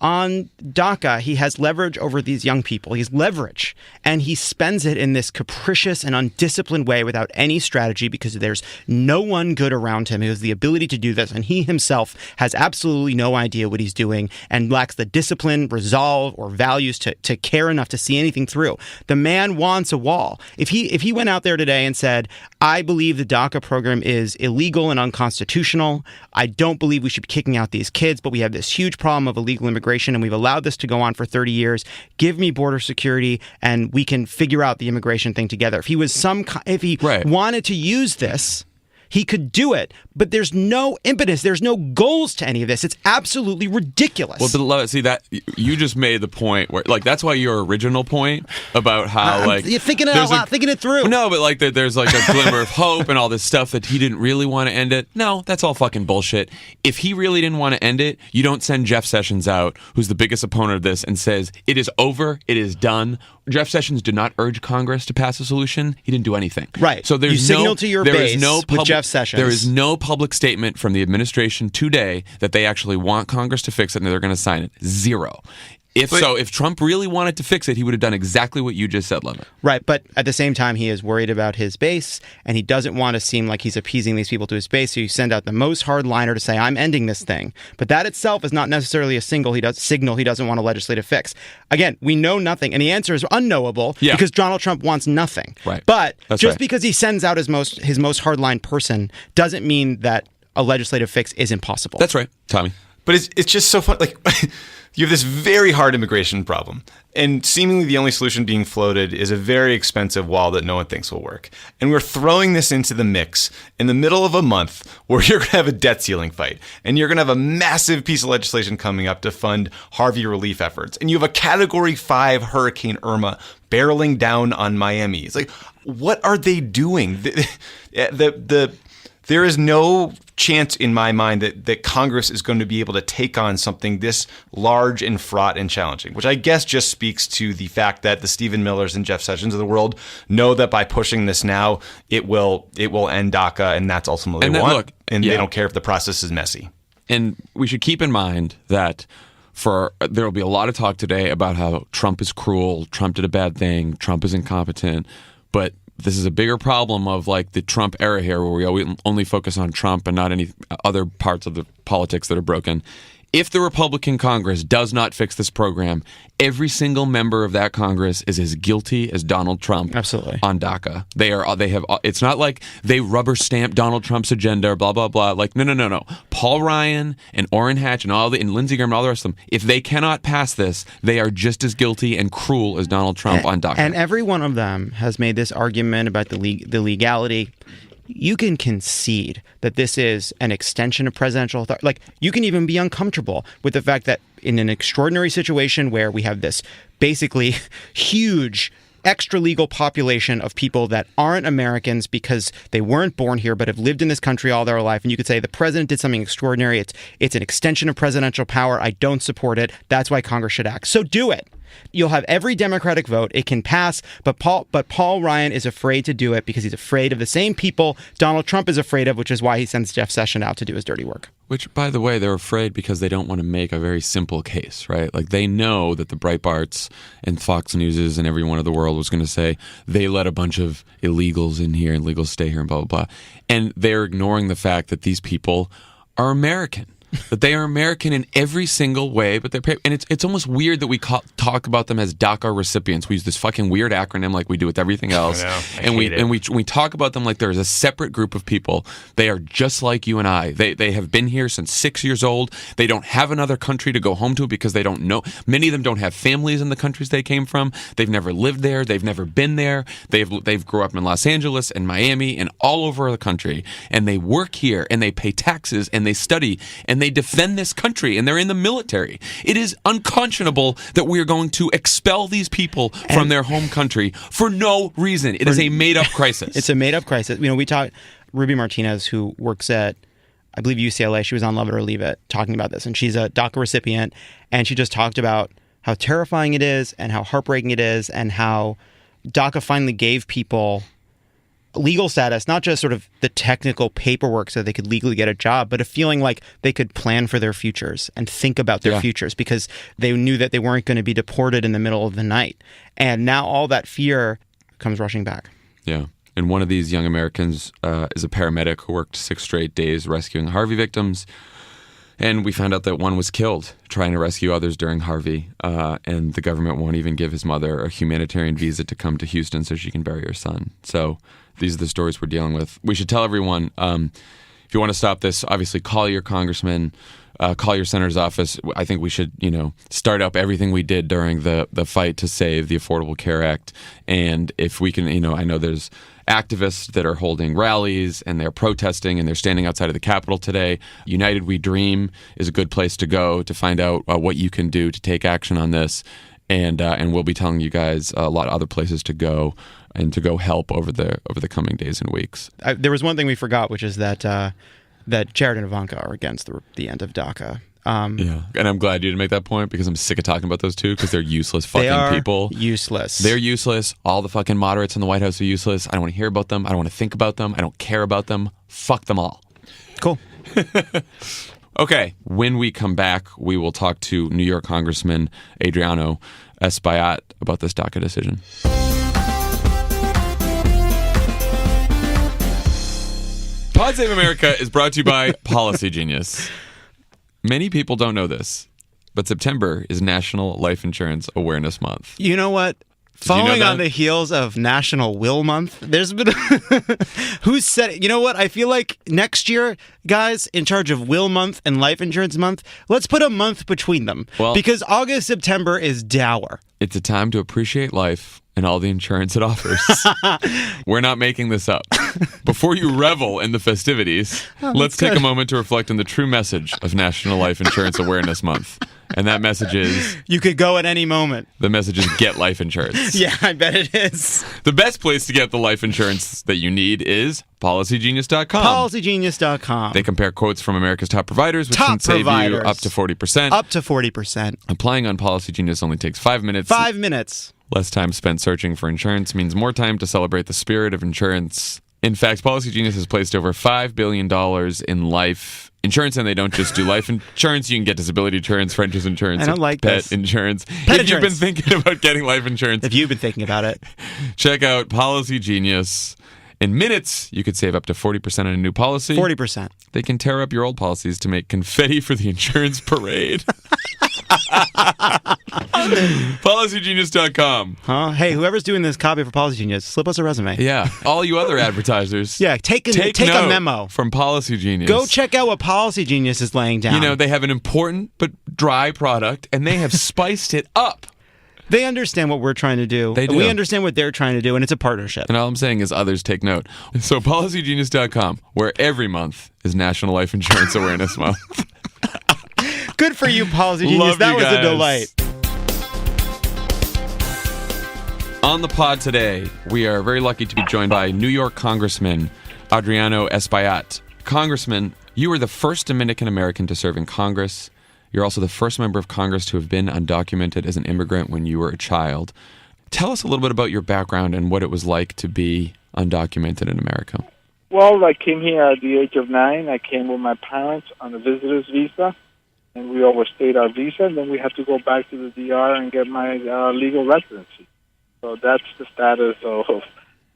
On DACA, he has leverage over these young people. He's leverage. And he spends it in this capricious and undisciplined way without any strategy because there's no one good around him who has the ability to do this. And he himself has absolutely no idea what he's doing and lacks the discipline, resolve, or values to care enough to see anything through. The man wants a wall. If he went out there today and said, I believe the DACA program is illegal and unconstitutional. I don't believe we should be kicking out these kids, but we have this huge problem of illegal immigration and we've allowed this to go on for 30 years. Give me border security and we can figure out the immigration thing together. If he was wanted to use this, he could do it, but there's no impetus. There's no goals to any of this. It's absolutely ridiculous. Well, but see that you just made the point where, like, that's why your original point about how you're thinking it out loud, thinking it through. No, but like there's like a glimmer of hope and all this stuff that he didn't really want to end it. No, that's all fucking bullshit. If he really didn't want to end it, you don't send Jeff Sessions out, who's the biggest opponent of this, and says it is over, it is done. Jeff Sessions did not urge Congress to pass a solution. He didn't do anything. Right. So there's you signal to your base with Jeff Sessions. There is no public statement from the administration today that they actually want Congress to fix it and they're going to sign it. Zero. If Trump really wanted to fix it, he would have done exactly what you just said, Levin. Right, but at the same time, he is worried about his base, and he doesn't want to seem like he's appeasing these people to his base, so you send out the most hardliner to say, I'm ending this thing. But that itself is not necessarily a signal he doesn't want a legislative fix. Again, we know nothing, and the answer is unknowable because Donald Trump wants nothing. Right. But because he sends out his most hardline person doesn't mean that a legislative fix is impossible. That's right, Tommy. But it's just so fun. Like, you have this very hard immigration problem, and seemingly the only solution being floated is a very expensive wall that no one thinks will work. And we're throwing this into the mix in the middle of a month where you're going to have a debt ceiling fight, and you're going to have a massive piece of legislation coming up to fund Harvey relief efforts. And you have a Category 5 Hurricane Irma barreling down on Miami. It's like, what are they doing? There is no chance in my mind that Congress is going to be able to take on something this large and fraught and challenging, which I guess just speaks to the fact that the Stephen Millers and Jeff Sessions of the world know that by pushing this now, it will end DACA, and that's ultimately what they want. They don't care if the process is messy. And we should keep in mind that there will be a lot of talk today about how Trump is cruel, Trump did a bad thing, Trump is incompetent, but this is a bigger problem of like the Trump era here where we only focus on Trump and not any other parts of the politics that are broken. If the Republican Congress does not fix this program, every single member of that Congress is as guilty as Donald Trump. Absolutely. On DACA. It's not like they rubber stamp Donald Trump's agenda or blah, blah, blah. Like, no. Paul Ryan and Orrin Hatch and Lindsey Graham and all the rest of them, if they cannot pass this, they are just as guilty and cruel as Donald Trump on DACA. And every one of them has made this argument about the legality. You can concede that this is an extension of presidential authority. Like, you can even be uncomfortable with the fact that in an extraordinary situation where we have this basically huge extra legal population of people that aren't Americans because they weren't born here but have lived in this country all their life, and you could say the president did something extraordinary. It's an extension of presidential power. I don't support it. That's why Congress should act. So do it. You'll have every Democratic vote. It can pass, but Paul Ryan is afraid to do it because he's afraid of the same people Donald Trump is afraid of, which is why he sends Jeff Sessions out to do his dirty work. Which, by the way, they're afraid because they don't want to make a very simple case, right? Like, they know that the Breitbarts and Fox Newses and everyone of the world was going to say they let a bunch of illegals in here and illegals stay here and blah, blah, blah. And they're ignoring the fact that these people are American. that they are American in every single way, but and it's almost weird that we talk about them as DACA recipients. We use this fucking weird acronym like we do with everything else. I know. We talk about them like there is a separate group of people. They are just like you and I. They have been here since 6 years old. They don't have another country to go home to because they don't know. Many of them don't have families in the countries they came from. They've never lived there. They've never been there. They've grew up in Los Angeles and Miami and all over the country, and they work here and they pay taxes and they study and they defend this country and they're in the military. It is unconscionable that we are going to expel these people from their home country for no reason. It is a made-up crisis. It's a made-up crisis. We talked Ruby Martinez, who works at, I believe, UCLA. She was on Love It or Leave It talking about this, and she's a DACA recipient, and she just talked about how terrifying it is and how heartbreaking it is and how DACA finally gave people legal status, not just sort of the technical paperwork so they could legally get a job, but a feeling like they could plan for their futures and think about their futures because they knew that they weren't going to be deported in the middle of the night. And now all that fear comes rushing back. Yeah. And one of these young Americans is a paramedic who worked 6 straight days rescuing Harvey victims. And we found out that one was killed trying to rescue others during Harvey. And the government won't even give his mother a humanitarian visa to come to Houston so she can bury her son. So these are the stories we're dealing with. We should tell everyone, if you want to stop this, obviously call your congressman, call your senator's office. I think we should, start up everything we did during the fight to save the Affordable Care Act. And if we can, I know there's activists that are holding rallies and they're protesting and they're standing outside of the Capitol today. United We Dream is a good place to go to find out what you can do to take action on this. And we'll be telling you guys a lot of other places to go and to go help over the coming days and weeks. There was one thing we forgot, which is that Jared and Ivanka are against the end of DACA. Yeah, and I'm glad you didn't make that point because I'm sick of talking about those two because they're useless fucking people. Useless. They're useless. All the fucking moderates in the White House are useless. I don't want to hear about them. I don't want to think about them. I don't care about them. Fuck them all. Cool. Okay, when we come back, we will talk to New York Congressman Adriano Espaillat about this DACA decision. Pod Save America is brought to you by Policy Genius. Many people don't know this, but September is National Life Insurance Awareness Month. You know what? Following on the heels of National Will Month, there's been who said it? You know what? I feel like next year, guys, in charge of Will Month and Life Insurance Month, let's put a month between them. Well, because August, September is dour. It's a time to appreciate life and all the insurance it offers. We're not making this up. Before you revel in the festivities, let's take a moment to reflect on the true message of National Life Insurance Awareness Month. And that message is... You could go at any moment. The message is get life insurance. Yeah, I bet it is. The best place to get the life insurance that you need is PolicyGenius.com. PolicyGenius.com. They compare quotes from America's top providers, which can save you up to 40%. Up to 40%. Applying on Policy Genius only takes 5 minutes. 5 minutes. Less time spent searching for insurance means more time to celebrate the spirit of insurance. In fact, Policy Genius has placed over $5 billion in life insurance, and they don't just do life insurance. You can get disability insurance, renters insurance, I don't like pet this. insurance. Pet if insurance. You've been thinking about getting life insurance, If you've been thinking about it, check out Policy Genius. In minutes, you could save up to 40% on a new policy. 40%. They can tear up your old policies to make confetti for the insurance parade. PolicyGenius.com. Huh? Hey, whoever's doing this copy for Policy Genius, slip us a resume. Yeah. All you other advertisers. Yeah, take a note memo. From Policy Genius. Go check out what Policy Genius is laying down. They have an important but dry product, and they have spiced it up. They understand what we're trying to do. They do. We understand what they're trying to do, and it's a partnership. And all I'm saying is others take note. So PolicyGenius.com, where every month is National Life Insurance Awareness Month. Good for you, Policy Genius. Love That you was guys. a delight. On the pod today, we are very lucky to be joined by New York Congressman Adriano Espaillat. Congressman, you were the first Dominican American to serve in Congress. You're also the first member of Congress to have been undocumented as an immigrant when you were a child. Tell us a little bit about your background and what it was like to be undocumented in America. Well, I came here at the age of 9. I came with my parents on a visitor's visa, and we overstayed our visa, and then we had to go back to the DR and get my legal residency. So that's the status of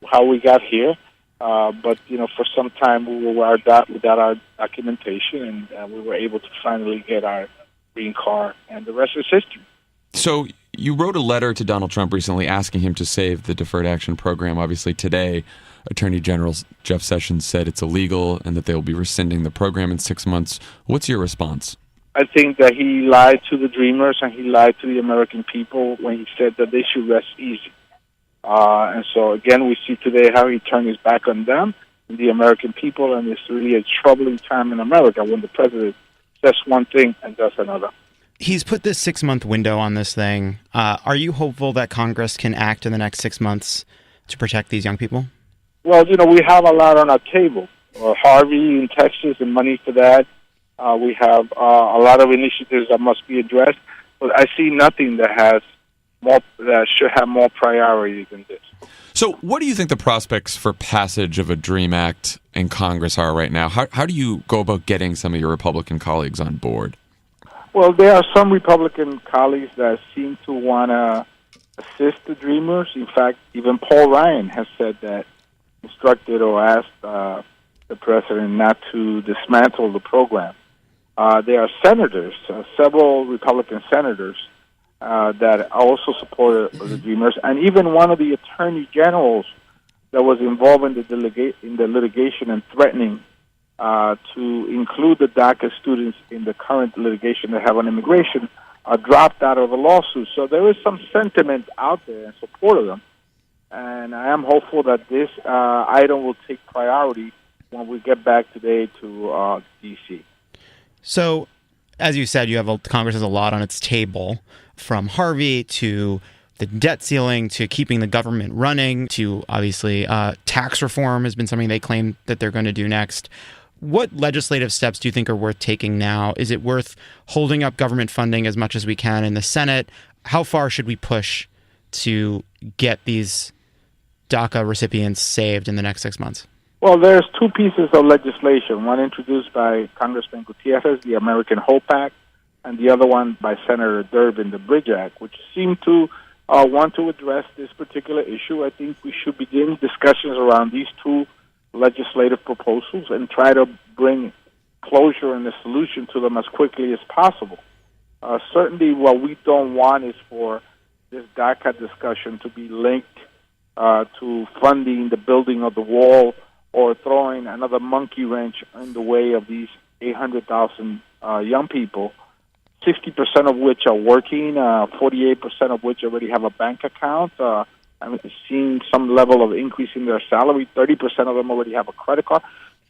how we got here. But for some time we were without our documentation, and we were able to finally get our green card, and the rest is history. So you wrote a letter to Donald Trump recently asking him to save the Deferred Action Program. Obviously today, Attorney General Jeff Sessions said it's illegal and that they will be rescinding the program in 6 months. What's your response? I think that he lied to the dreamers and he lied to the American people when he said that they should rest easy. And so, again, we see today how he turned his back on them and the American people, and it's really a troubling time in America when the president says one thing and does another. He's put this 6-month window on this thing. Are you hopeful that Congress can act in the next 6 months to protect these young people? Well, we have a lot on our table. Harvey in Texas and money for that. We have a lot of initiatives that must be addressed, but I see nothing that should have more priority than this. So what do you think the prospects for passage of a DREAM Act in Congress are right now? How do you go about getting some of your Republican colleagues on board? Well, there are some Republican colleagues that seem to want to assist the Dreamers. In fact, even Paul Ryan has said that, instructed or asked the president not to dismantle the program. There are senators, several Republican senators, that also supported the Dreamers, and even one of the attorney generals that was involved in the litigation and threatening to include the DACA students in the current litigation they have on immigration dropped out of the lawsuit. So there is some sentiment out there in support of them, and I am hopeful that this item will take priority when we get back today to D.C. So, as you said, Congress has a lot on its table, from Harvey to the debt ceiling to keeping the government running to, obviously, tax reform has been something they claim that they're going to do next. What legislative steps do you think are worth taking now? Is it worth holding up government funding as much as we can in the Senate? How far should we push to get these DACA recipients saved in the next 6 months? Well, there's two pieces of legislation, one introduced by Congressman Gutierrez, the American Hope Act, and the other one by Senator Durbin, the Bridge Act, which seem to want to address this particular issue. I think we should begin discussions around these two legislative proposals and try to bring closure and a solution to them as quickly as possible. Certainly what we don't want is for this DACA discussion to be linked to funding the building of the wall or throwing another monkey wrench in the way of these 800,000 young people, 60% of which are working, 48% of which already have a bank account. Seeing some level of increase in their salary. 30% of them already have a credit card.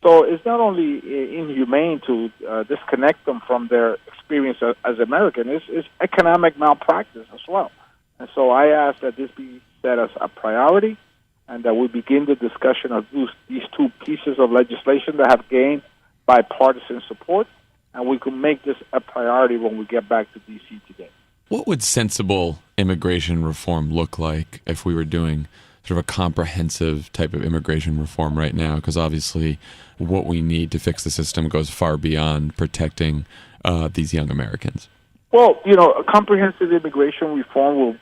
So it's not only inhumane to disconnect them from their experience as American, it's economic malpractice as well. And so I ask that this be set as a priority and that we begin the discussion of these two pieces of legislation that have gained bipartisan support, and we can make this a priority when we get back to D.C. today. What would sensible immigration reform look like if we were doing sort of a comprehensive type of immigration reform right now? Because obviously what we need to fix the system goes far beyond protecting these young Americans. Well, a comprehensive immigration reform will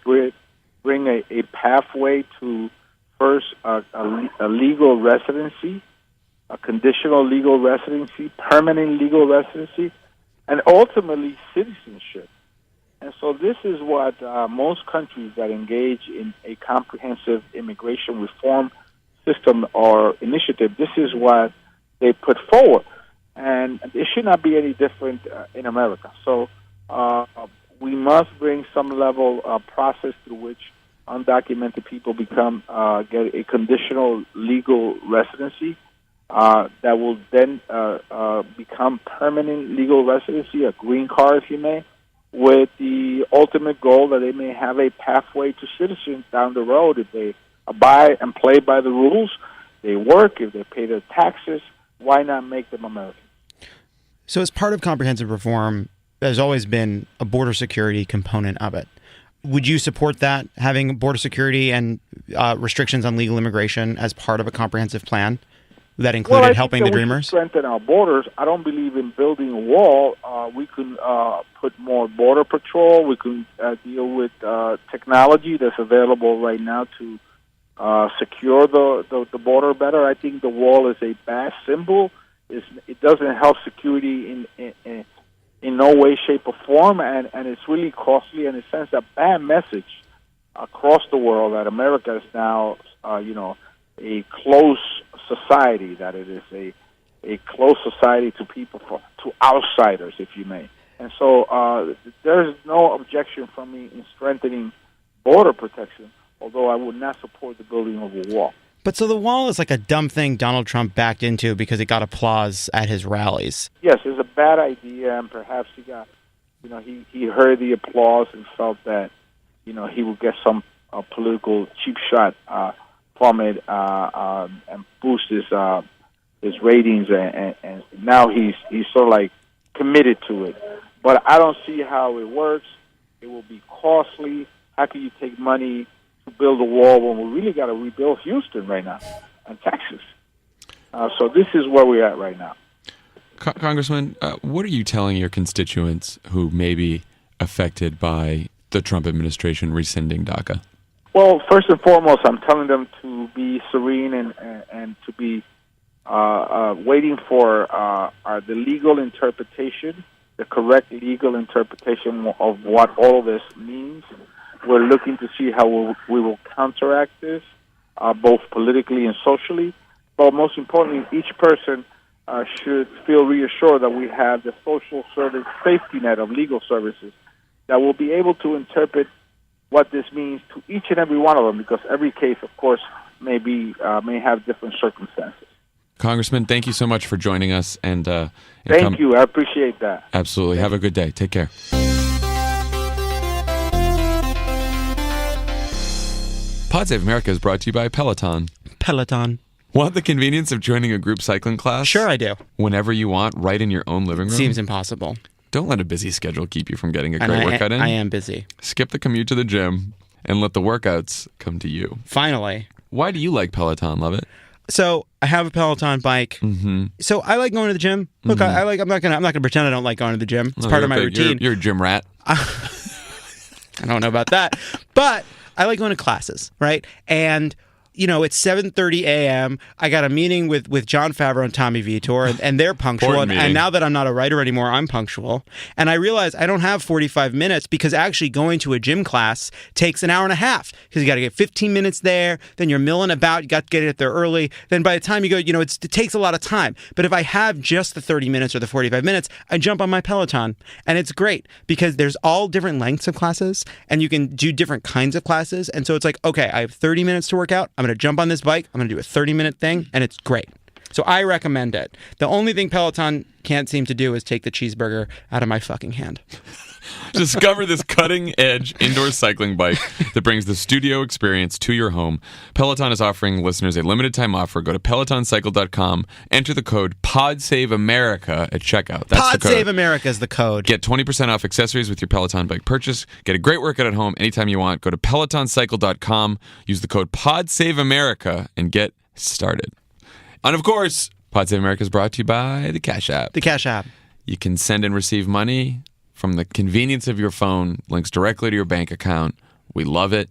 bring a pathway to, first, a legal residency, a conditional legal residency, permanent legal residency, and ultimately citizenship. And so this is what most countries that engage in a comprehensive immigration reform system or initiative, this is what they put forward. And it should not be any different in America. So we must bring some level of process through which undocumented people get a conditional legal residency that will then become permanent legal residency, a green card, if you may, with the ultimate goal that they may have a pathway to citizens down the road if they abide and play by the rules, they work, if they pay their taxes, why not make them American? So as part of comprehensive reform, there's always been a border security component of it. Would you support that, having border security and restrictions on legal immigration as part of a comprehensive plan that included helping the Dreamers? We strengthen our borders. I don't believe in building a wall. We can put more border patrol. We can deal with technology that's available right now to secure the border better. I think the wall is a bad symbol. It doesn't help security in no way, shape, or form, and it's really costly, and it sends a bad message across the world that America is now, a close society, that it is a close society to people, to outsiders, if you may. And so there's no objection from me in strengthening border protection, although I would not support the building of a wall. But so the wall is like a dumb thing Donald Trump backed into because it got applause at his rallies. Yes, it's a bad idea, and perhaps he got, he heard the applause and felt that, he would get some political cheap shot from it and boost his ratings, and now he's sort of like committed to it. But I don't see how it works. It will be costly. How can you take money to build a wall when we really got to rebuild Houston right now and Texas? So this is where we're at right now. Congressman, what are you telling your constituents who may be affected by the Trump administration rescinding DACA? Well, first and foremost, I'm telling them to be serene and to be waiting for the legal interpretation, the correct legal interpretation of what all this means. We're looking to see how we will counteract this, both politically and socially. But most importantly, each person should feel reassured that we have the social service safety net of legal services that will be able to interpret what this means to each and every one of them, because every case, of course, may have different circumstances. Congressman, thank you so much for joining us. Thank you. I appreciate that. Absolutely. Have a good day. Take care. Pod Save America is brought to you by Peloton. Peloton. Want the convenience of joining a group cycling class? Sure, I do. Whenever you want, right in your own living room? Seems impossible. Don't let a busy schedule keep you from getting a great workout in. I am busy. Skip the commute to the gym and let the workouts come to you. Finally. Why do you like Peloton, Love it? So I have a Peloton bike. Mm-hmm. So I like going to the gym. Look, I'm not gonna pretend I don't like going to the gym. It's part of my routine. You're a gym rat. I don't know about that, but I like going to classes, right? And it's 7:30 a.m. I got a meeting with John Favreau and Tommy Vitor, and they're punctual. And now that I'm not a writer anymore, I'm punctual. And I realize I don't have 45 minutes because actually going to a gym class takes an hour and a half because you got to get 15 minutes there. Then you're milling about. You got to get it there early. Then by the time you go, it takes a lot of time. But if I have just the 30 minutes or the 45 minutes, I jump on my Peloton. And it's great because there's all different lengths of classes and you can do different kinds of classes. And so it's like, okay, I have 30 minutes to work out. I'm going to jump on this bike. I'm going to do a 30-minute thing, and it's great. So I recommend it. The only thing Peloton can't seem to do is take the cheeseburger out of my fucking hand. Discover this cutting-edge indoor cycling bike that brings the studio experience to your home. Peloton is offering listeners a limited-time offer. Go to PelotonCycle.com, enter the code PodSaveAmerica at checkout. That's the code. PodSaveAmerica is the code. Get 20% off accessories with your Peloton bike purchase. Get a great workout at home anytime you want. Go to PelotonCycle.com, use the code PodSaveAmerica, and get started. And of course, Pod Save America is brought to you by the Cash App. The Cash App. You can send and receive money from the convenience of your phone, links directly to your bank account. We love it.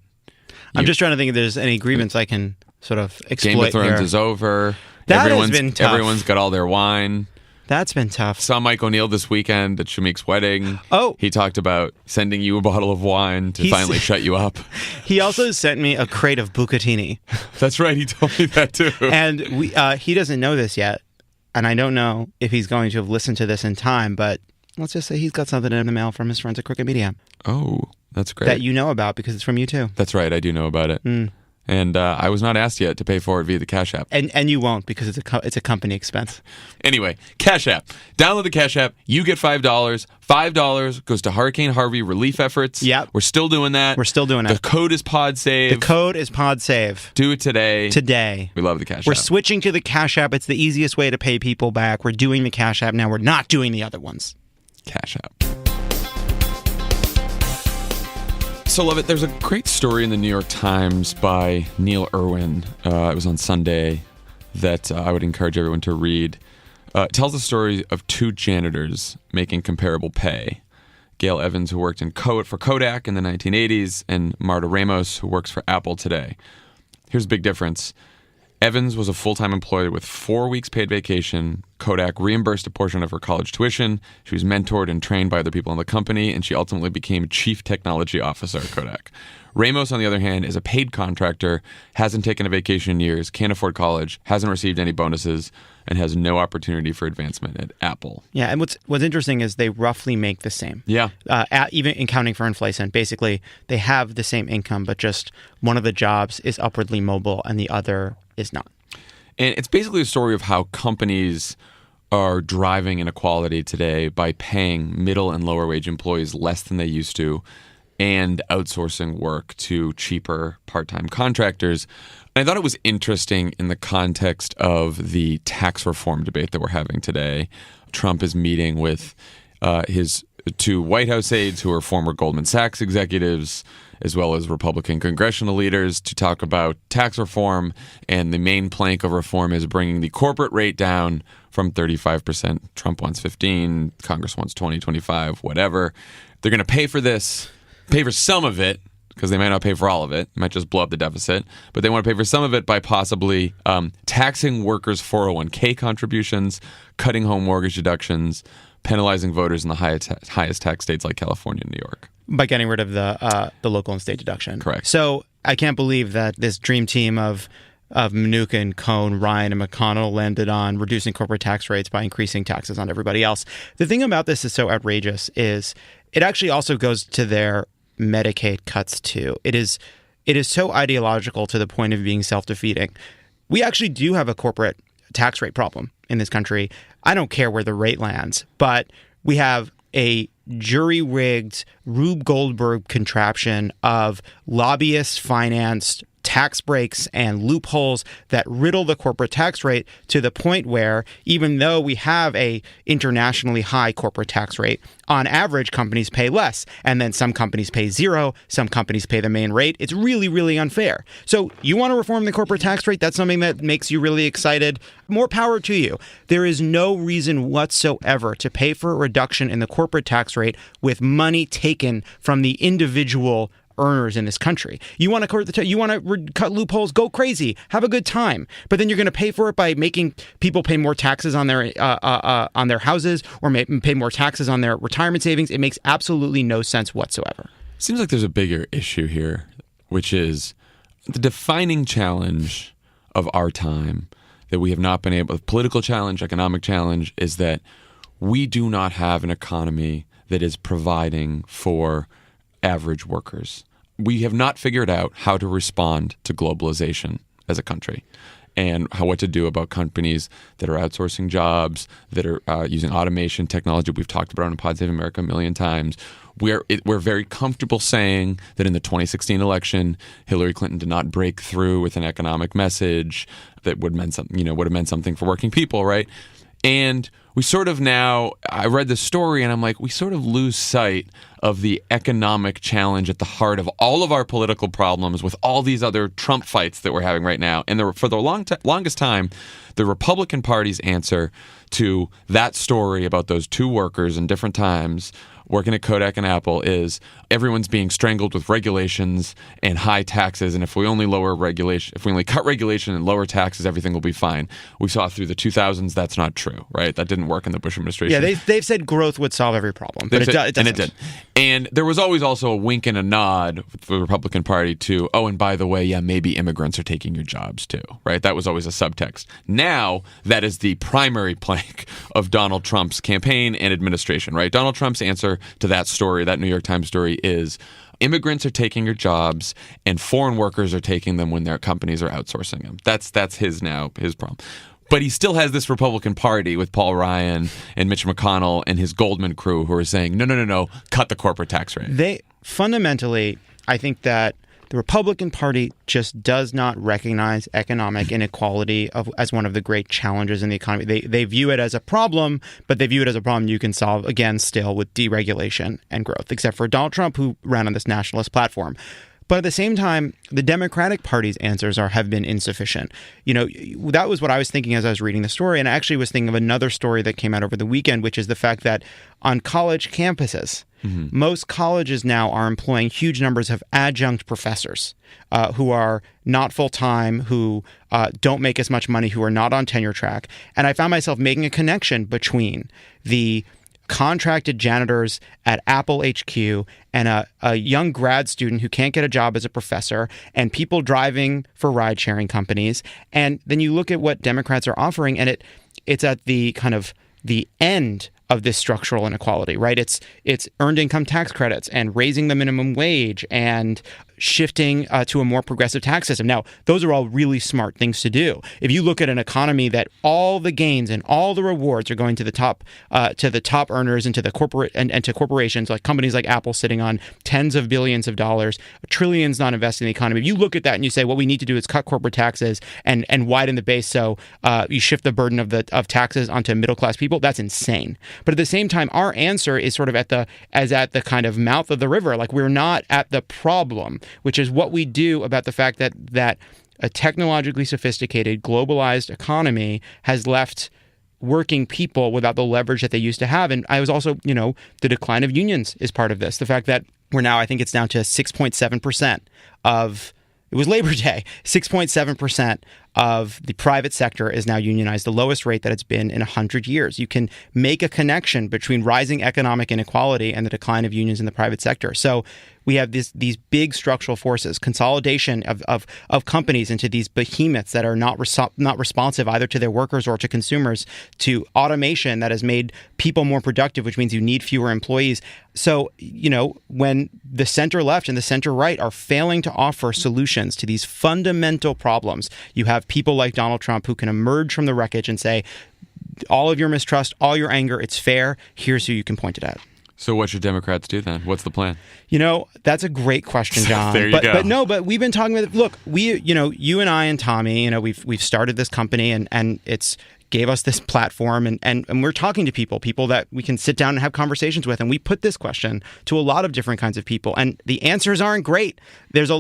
I'm just trying to think if there's any grievance I can sort of exploit Game of Thrones here. is over. That has been tough. Everyone's got all their wine. That's been tough. Saw Mike O'Neill this weekend at Shamik's wedding. Oh. He talked about sending you a bottle of wine to finally shut you up. He also sent me a crate of bucatini. That's right. He told me that too. And he doesn't know this yet. And I don't know if he's going to have listened to this in time, but let's just say he's got something in the mail from his friends at Crooked Media. Oh, that's great. That you know about because it's from you too. That's right. I do know about it. And I was not asked yet to pay for it via the Cash App. And you won't because it's a company expense. Anyway, Cash App. Download the Cash App. You get $5. $5 goes to Hurricane Harvey relief efforts. Yep. We're still doing that. We're still doing it. The code is PodSave. The code is PodSave. Do it today. Today. We love the Cash App. We're switching to the Cash App. It's the easiest way to pay people back. We're doing the Cash App now. We're not doing the other ones. Cash App. So, Love It, there's a great story in the New York Times by Neil Irwin. It was on Sunday that I would encourage everyone to read. It tells the story of two janitors making comparable pay. Gail Evans, who worked for Kodak in the 1980s, and Marta Ramos, who works for Apple today. Here's a big difference. Evans was a full-time employee with 4 weeks paid vacation. Kodak reimbursed a portion of her college tuition. She was mentored and trained by other people in the company, and she ultimately became chief technology officer at Kodak. Ramos, on the other hand, is a paid contractor, hasn't taken a vacation in years, can't afford college, hasn't received any bonuses, and has no opportunity for advancement at Apple. Yeah, and what's interesting is they roughly make the same. Yeah. Even accounting for inflation, basically, they have the same income, but just one of the jobs is upwardly mobile and the other is not. And it's basically a story of how companies are driving inequality today by paying middle and lower wage employees less than they used to and outsourcing work to cheaper part-time contractors. And I thought it was interesting in the context of the tax reform debate that we're having today. Trump is meeting with his 2 White House aides who are former Goldman Sachs executives, as well as Republican congressional leaders, to talk about tax reform. And the main plank of reform is bringing the corporate rate down from 35%. Trump wants 15, Congress wants 20, 25, whatever. They're going to pay for this, pay for some of it, because they might not pay for all of it. It might just blow up the deficit. But they want to pay for some of it by possibly taxing workers' 401k contributions, cutting home mortgage deductions, penalizing voters in the highest tax states like California and New York. By getting rid of the local and state deduction. Correct. So I can't believe that this dream team of Mnuchin, Cohn, Ryan, and McConnell landed on reducing corporate tax rates by increasing taxes on everybody else. The thing about this is so outrageous is it actually also goes to their Medicaid cuts too. It is so ideological to the point of being self-defeating. We actually do have a corporate tax rate problem in this country. I don't care where the rate lands, but we have a jury-rigged Rube Goldberg contraption of lobbyist-financed tax breaks and loopholes that riddle the corporate tax rate to the point where even though we have a internationally high corporate tax rate, on average companies pay less, and then some companies pay zero, some companies pay the main rate. It's really, really unfair. So you want to reform the corporate tax rate? That's something that makes you really excited. More power to you. There is no reason whatsoever to pay for a reduction in the corporate tax rate with money taken from the individual earners in this country. You want to cut loopholes? Go crazy. Have a good time. But then you're going to pay for it by making people pay more taxes on their houses or pay more taxes on their retirement savings. It makes absolutely no sense whatsoever. Seems like there's a bigger issue here, which is the defining challenge of our time that we have not been able, political challenge, economic challenge, is that we do not have an economy that is providing for average workers. We have not figured out how to respond to globalization as a country and what to do about companies that are outsourcing jobs, that are using automation technology. We've talked about it on Pod Save America a million times. We're very comfortable saying that in the 2016 election, Hillary Clinton did not break through with an economic message that would have meant something for working people, right? And we sort of now, I read this story and I'm like, we sort of lose sight of the economic challenge at the heart of all of our political problems with all these other Trump fights that we're having right now. And for the longest time, the Republican Party's answer to that story about those 2 workers in different times working at Kodak and Apple is everyone's being strangled with regulations and high taxes, and if we only cut regulation and lower taxes, everything will be fine. We saw through the 2000s that's not true, right? That didn't work in the Bush administration. Yeah, they've said growth would solve every problem, but it doesn't. And it did. And there was always also a wink and a nod for the Republican Party to, oh, and by the way, yeah, maybe immigrants are taking your jobs too, right? That was always a subtext. Now, that is the primary plank of Donald Trump's campaign and administration, right? Donald Trump's answer to that story, that New York Times story, is immigrants are taking your jobs and foreign workers are taking them when their companies are outsourcing them. That's his problem. But he still has this Republican Party with Paul Ryan and Mitch McConnell and his Goldman crew who are saying, no, cut the corporate tax rate. Fundamentally, I think that the Republican Party just does not recognize economic inequality as one of the great challenges in the economy. They view it as a problem, but they view it as a problem you can solve, again, still with deregulation and growth, except for Donald Trump, who ran on this nationalist platform. But at the same time, the Democratic Party's answers have been insufficient. That was what I was thinking as I was reading the story. And I actually was thinking of another story that came out over the weekend, which is the fact that on college campuses, most colleges now are employing huge numbers of adjunct professors who are not full-time, who don't make as much money, who are not on tenure track. And I found myself making a connection between the contracted janitors at Apple HQ and a young grad student who can't get a job as a professor and people driving for ride-sharing companies. And then you look at what Democrats are offering, and it's at the kind of the end of this structural inequality, right? It's earned income tax credits and raising the minimum wage and shifting to a more progressive tax system. Now, those are all really smart things to do. If you look at an economy that all the gains and all the rewards are going to the top earners and to the corporate and to corporations like companies like Apple sitting on tens of billions of dollars, trillions not invested in the economy. If you look at that and you say what we need to do is cut corporate taxes and widen the base so you shift the burden of taxes onto middle class people, that's insane. But at the same time, our answer is sort of at the kind of mouth of the river. Like, we're not at the problem, which is what we do about the fact that a technologically sophisticated, globalized economy has left working people without the leverage that they used to have. And I was also, the decline of unions is part of this. The fact that we're now, I think it's down to 6.7% of, it was Labor Day, 6.7% of the private sector is now unionized, the lowest rate that it's been in 100 years. You can make a connection between rising economic inequality and the decline of unions in the private sector. So we have these big structural forces, consolidation of companies into these behemoths that are not responsive either to their workers or to consumers, to automation that has made people more productive, which means you need fewer employees. So, when the center left and the center right are failing to offer solutions to these fundamental problems, you have people like Donald Trump who can emerge from the wreckage and say, all of your mistrust, all your anger, it's fair. Here's who you can point it at. So what should Democrats do then? What's the plan? That's a great question, John. There you go. But we've been talking about, look, you and I and Tommy, we've started this company and it's gave us this platform and we're talking to people that we can sit down and have conversations with. And we put this question to a lot of different kinds of people and the answers aren't great. There's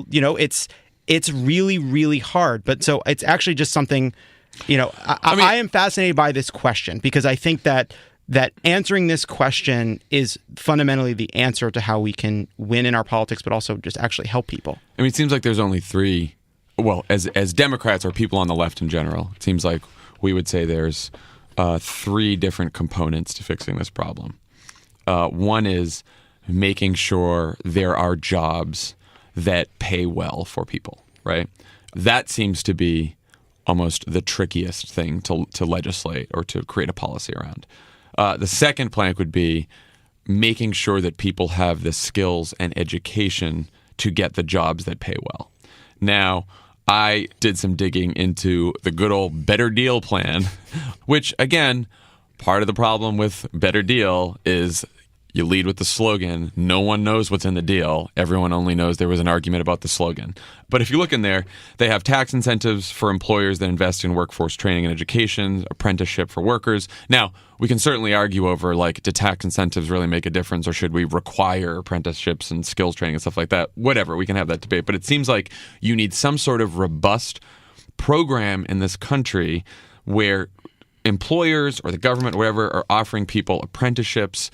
it's really, really hard. But so it's actually just something, I am fascinated by this question because I think that answering this question is fundamentally the answer to how we can win in our politics, but also just actually help people. I mean, it seems like there's only three. Well, as Democrats or people on the left in general, it seems like we would say there's three different components to fixing this problem. One is making sure there are jobs that pay well for people, right? That seems to be almost the trickiest thing to legislate or to create a policy around. The second plank would be making sure that people have the skills and education to get the jobs that pay well. Now, I did some digging into the good old Better Deal plan, which, again, part of the problem with Better Deal is you lead with the slogan, no one knows what's in the deal. Everyone only knows there was an argument about the slogan. But if you look in there, they have tax incentives for employers that invest in workforce training and education, apprenticeship for workers. Now, we can certainly argue over, do tax incentives really make a difference, or should we require apprenticeships and skills training and stuff like that? Whatever, we can have that debate. But it seems like you need some sort of robust program in this country where employers or the government, whatever, are offering people apprenticeships,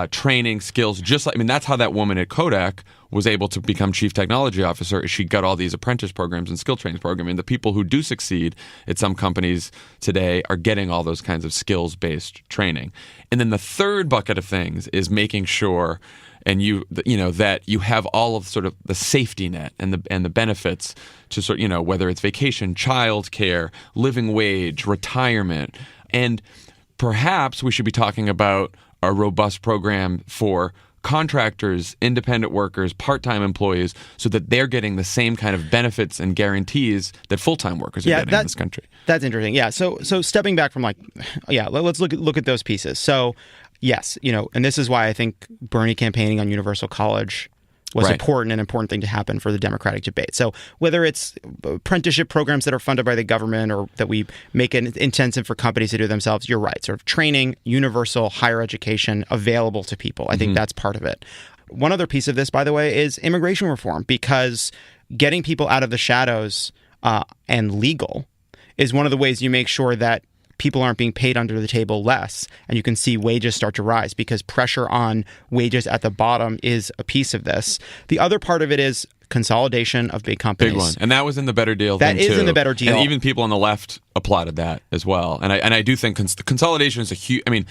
training, skills, that's how that woman at Kodak was able to become chief technology officer, is she got all these apprentice programs and skill training programs. And the people who do succeed at some companies today are getting all those kinds of skills-based training. And then the third bucket of things is making sure that you have all of sort of the safety net and the benefits to whether it's vacation, child care, living wage, retirement. And perhaps we should be talking about a robust program for contractors, independent workers, part-time employees, so that they're getting the same kind of benefits and guarantees that full-time workers are getting in this country. That's interesting. Yeah. So stepping back from let's look at those pieces. So yes, and this is why I think Bernie campaigning on universal college was an important thing to happen for the Democratic debate. So whether it's apprenticeship programs that are funded by the government or that we make it intensive for companies to do themselves, you're right. Sort of training, universal higher education available to people. I think that's part of it. one other piece of this, by the way, is immigration reform, because getting people out of the shadows and legal is one of the ways you make sure that people aren't being paid under the table less, and you can see wages start to rise, because pressure on wages at the bottom is a piece of this. The other part of it is consolidation of big companies. Big one. And that was in the better deal That thing, is too. in the better deal. And even people on the left applauded that as well. And I do think consolidation is a huge... I mean,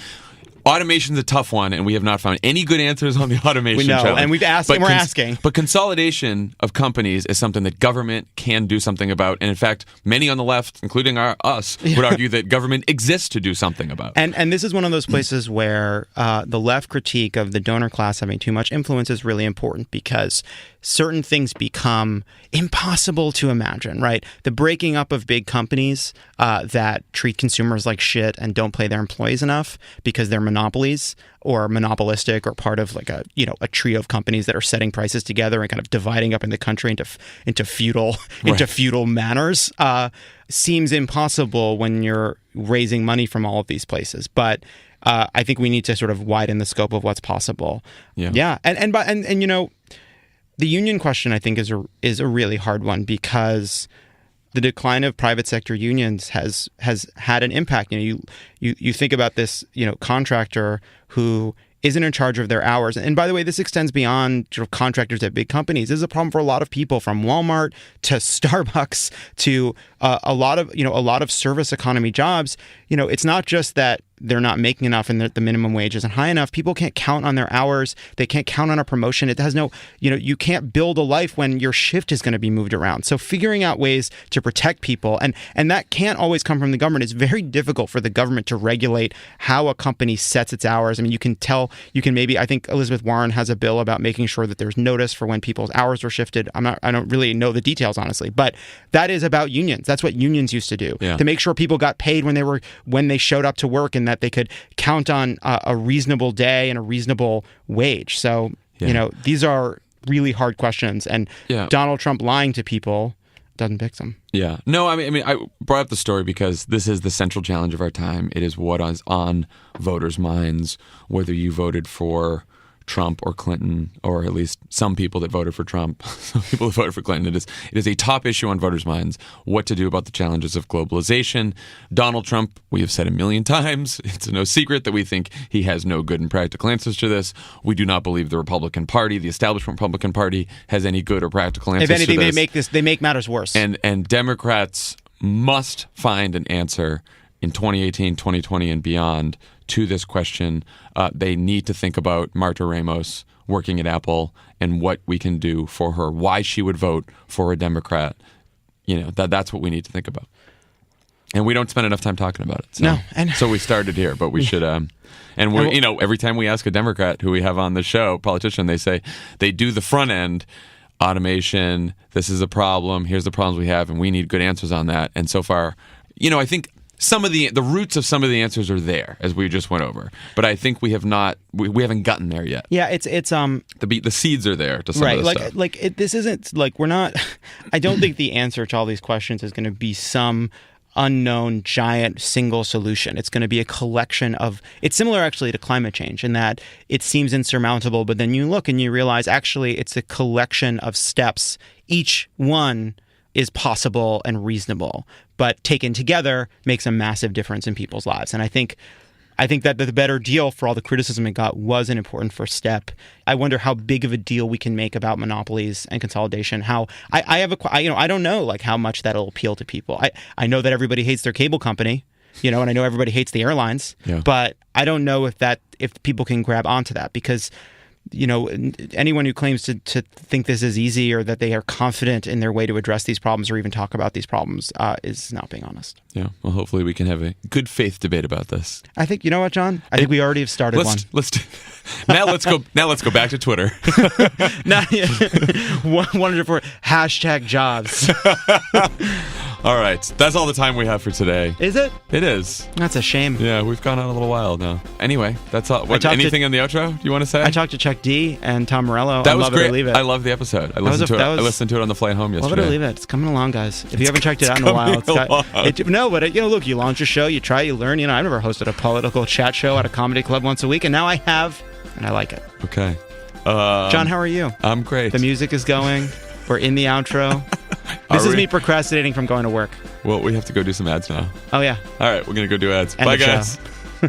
automation's a tough one, and we have not found any good answers on the automation We know, challenge. and we've asked, and we're asking. But consolidation of companies is something that government can do something about. And in fact, many on the left, including us, would argue that government exists to do something about. And this is one of those places where the left critique of the donor class having too much influence is really important, because certain things become impossible to imagine, right? The breaking up of big companies that treat consumers like shit and don't pay their employees enough because they're monopolies or monopolistic, or part of like a trio of companies that are setting prices together and kind of dividing up in the country into feudal manners, seems impossible when you're raising money from all of these places. But I think we need to sort of widen the scope of what's possible. Yeah. And you know, the union question, I think, is a really hard one, because the decline of private sector unions has had an impact. You think about this, contractor who isn't in charge of their hours. And by the way, this extends beyond sort of contractors at big companies. This is a problem for a lot of people, from Walmart to Starbucks to a lot of service economy jobs. It's not just that they're not making enough and the minimum wage isn't high enough. People can't count on their hours. They can't count on a promotion. It has no, you can't build a life when your shift is going to be moved around. So figuring out ways to protect people, and that can't always come from the government. It's very difficult for the government to regulate how a company sets its hours. I mean, I think Elizabeth Warren has a bill about making sure that there's notice for when people's hours were shifted. I don't really know the details, honestly, but that is about unions. That's what unions used to do, to make sure people got paid when they showed up to work, and that they could count on a reasonable day and a reasonable wage. So, these are really hard questions, and Donald Trump lying to people doesn't fix them. Yeah. No, I mean, I brought up the story because this is the central challenge of our time. It is what is on voters' minds, whether you voted for Trump or Clinton, or at least some people that voted for Trump, some people that voted for Clinton. It is a top issue on voters' minds, what to do about the challenges of globalization. Donald Trump, we have said a million times, it's no secret that we think he has no good and practical answers to this. We do not believe the Republican Party, the establishment Republican Party, has any good or practical answers to this. If anything, they make matters worse. And Democrats must find an answer in 2018, 2020, and beyond to this question. They need to think about Marta Ramos working at Apple and what we can do for her, why she would vote for a Democrat. That's what we need to think about. And we don't spend enough time talking about it. So, No. So we started here, but we should... and we're, every time we ask a Democrat who we have on the show, politician, they say they do the front end, automation, this is a problem, here's the problems we have, and we need good answers on that. And so far, I think some of the roots of some of the answers are there, as we just went over, but I think we have not. We haven't gotten there yet. Yeah, it's the seeds are there to some of the stuff. This isn't like we're not. I don't think the answer to all these questions is going to be some unknown giant single solution. It's going to be a collection of. It's similar actually to climate change in that it seems insurmountable, but then you look and you realize actually it's a collection of steps. Each one is possible and reasonable, but taken together makes a massive difference in people's lives. And I think that the better deal, for all the criticism it got, was an important first step. I wonder how big of a deal we can make about monopolies and consolidation. I don't know like how much that'll appeal to people. I know that everybody hates their cable company, and I know everybody hates the airlines, but I don't know if people can grab onto that, because anyone who claims to think this is easy or that they are confident in their way to address these problems or even talk about these problems is not being honest. Yeah. Well, hopefully we can have a good faith debate about this. I think, you know what, John? I think we already have started one. Now let's go back to Twitter. 104 #jobs. All right. That's all the time we have for today. Is it? It is. That's a shame. Yeah, we've gone on a little while now. Anyway, that's all. Anything in the outro you want to say? I talked to Chuck D and Tom Morello. That was Love great. It or Leave It. I love the episode. I listened to it on the flight home yesterday. Love It or Leave It. It's coming along, guys. If you haven't checked it out in a while, look, you launch a show, you try, you learn. I've never hosted a political chat show at a comedy club once a week, and now I have, and I like it. Okay. John, how are you? I'm great. The music is going. We're in the outro. This is me procrastinating from going to work. Well, we have to go do some ads now. Oh, yeah. All right, we're going to go do ads. End Bye, the guys. show.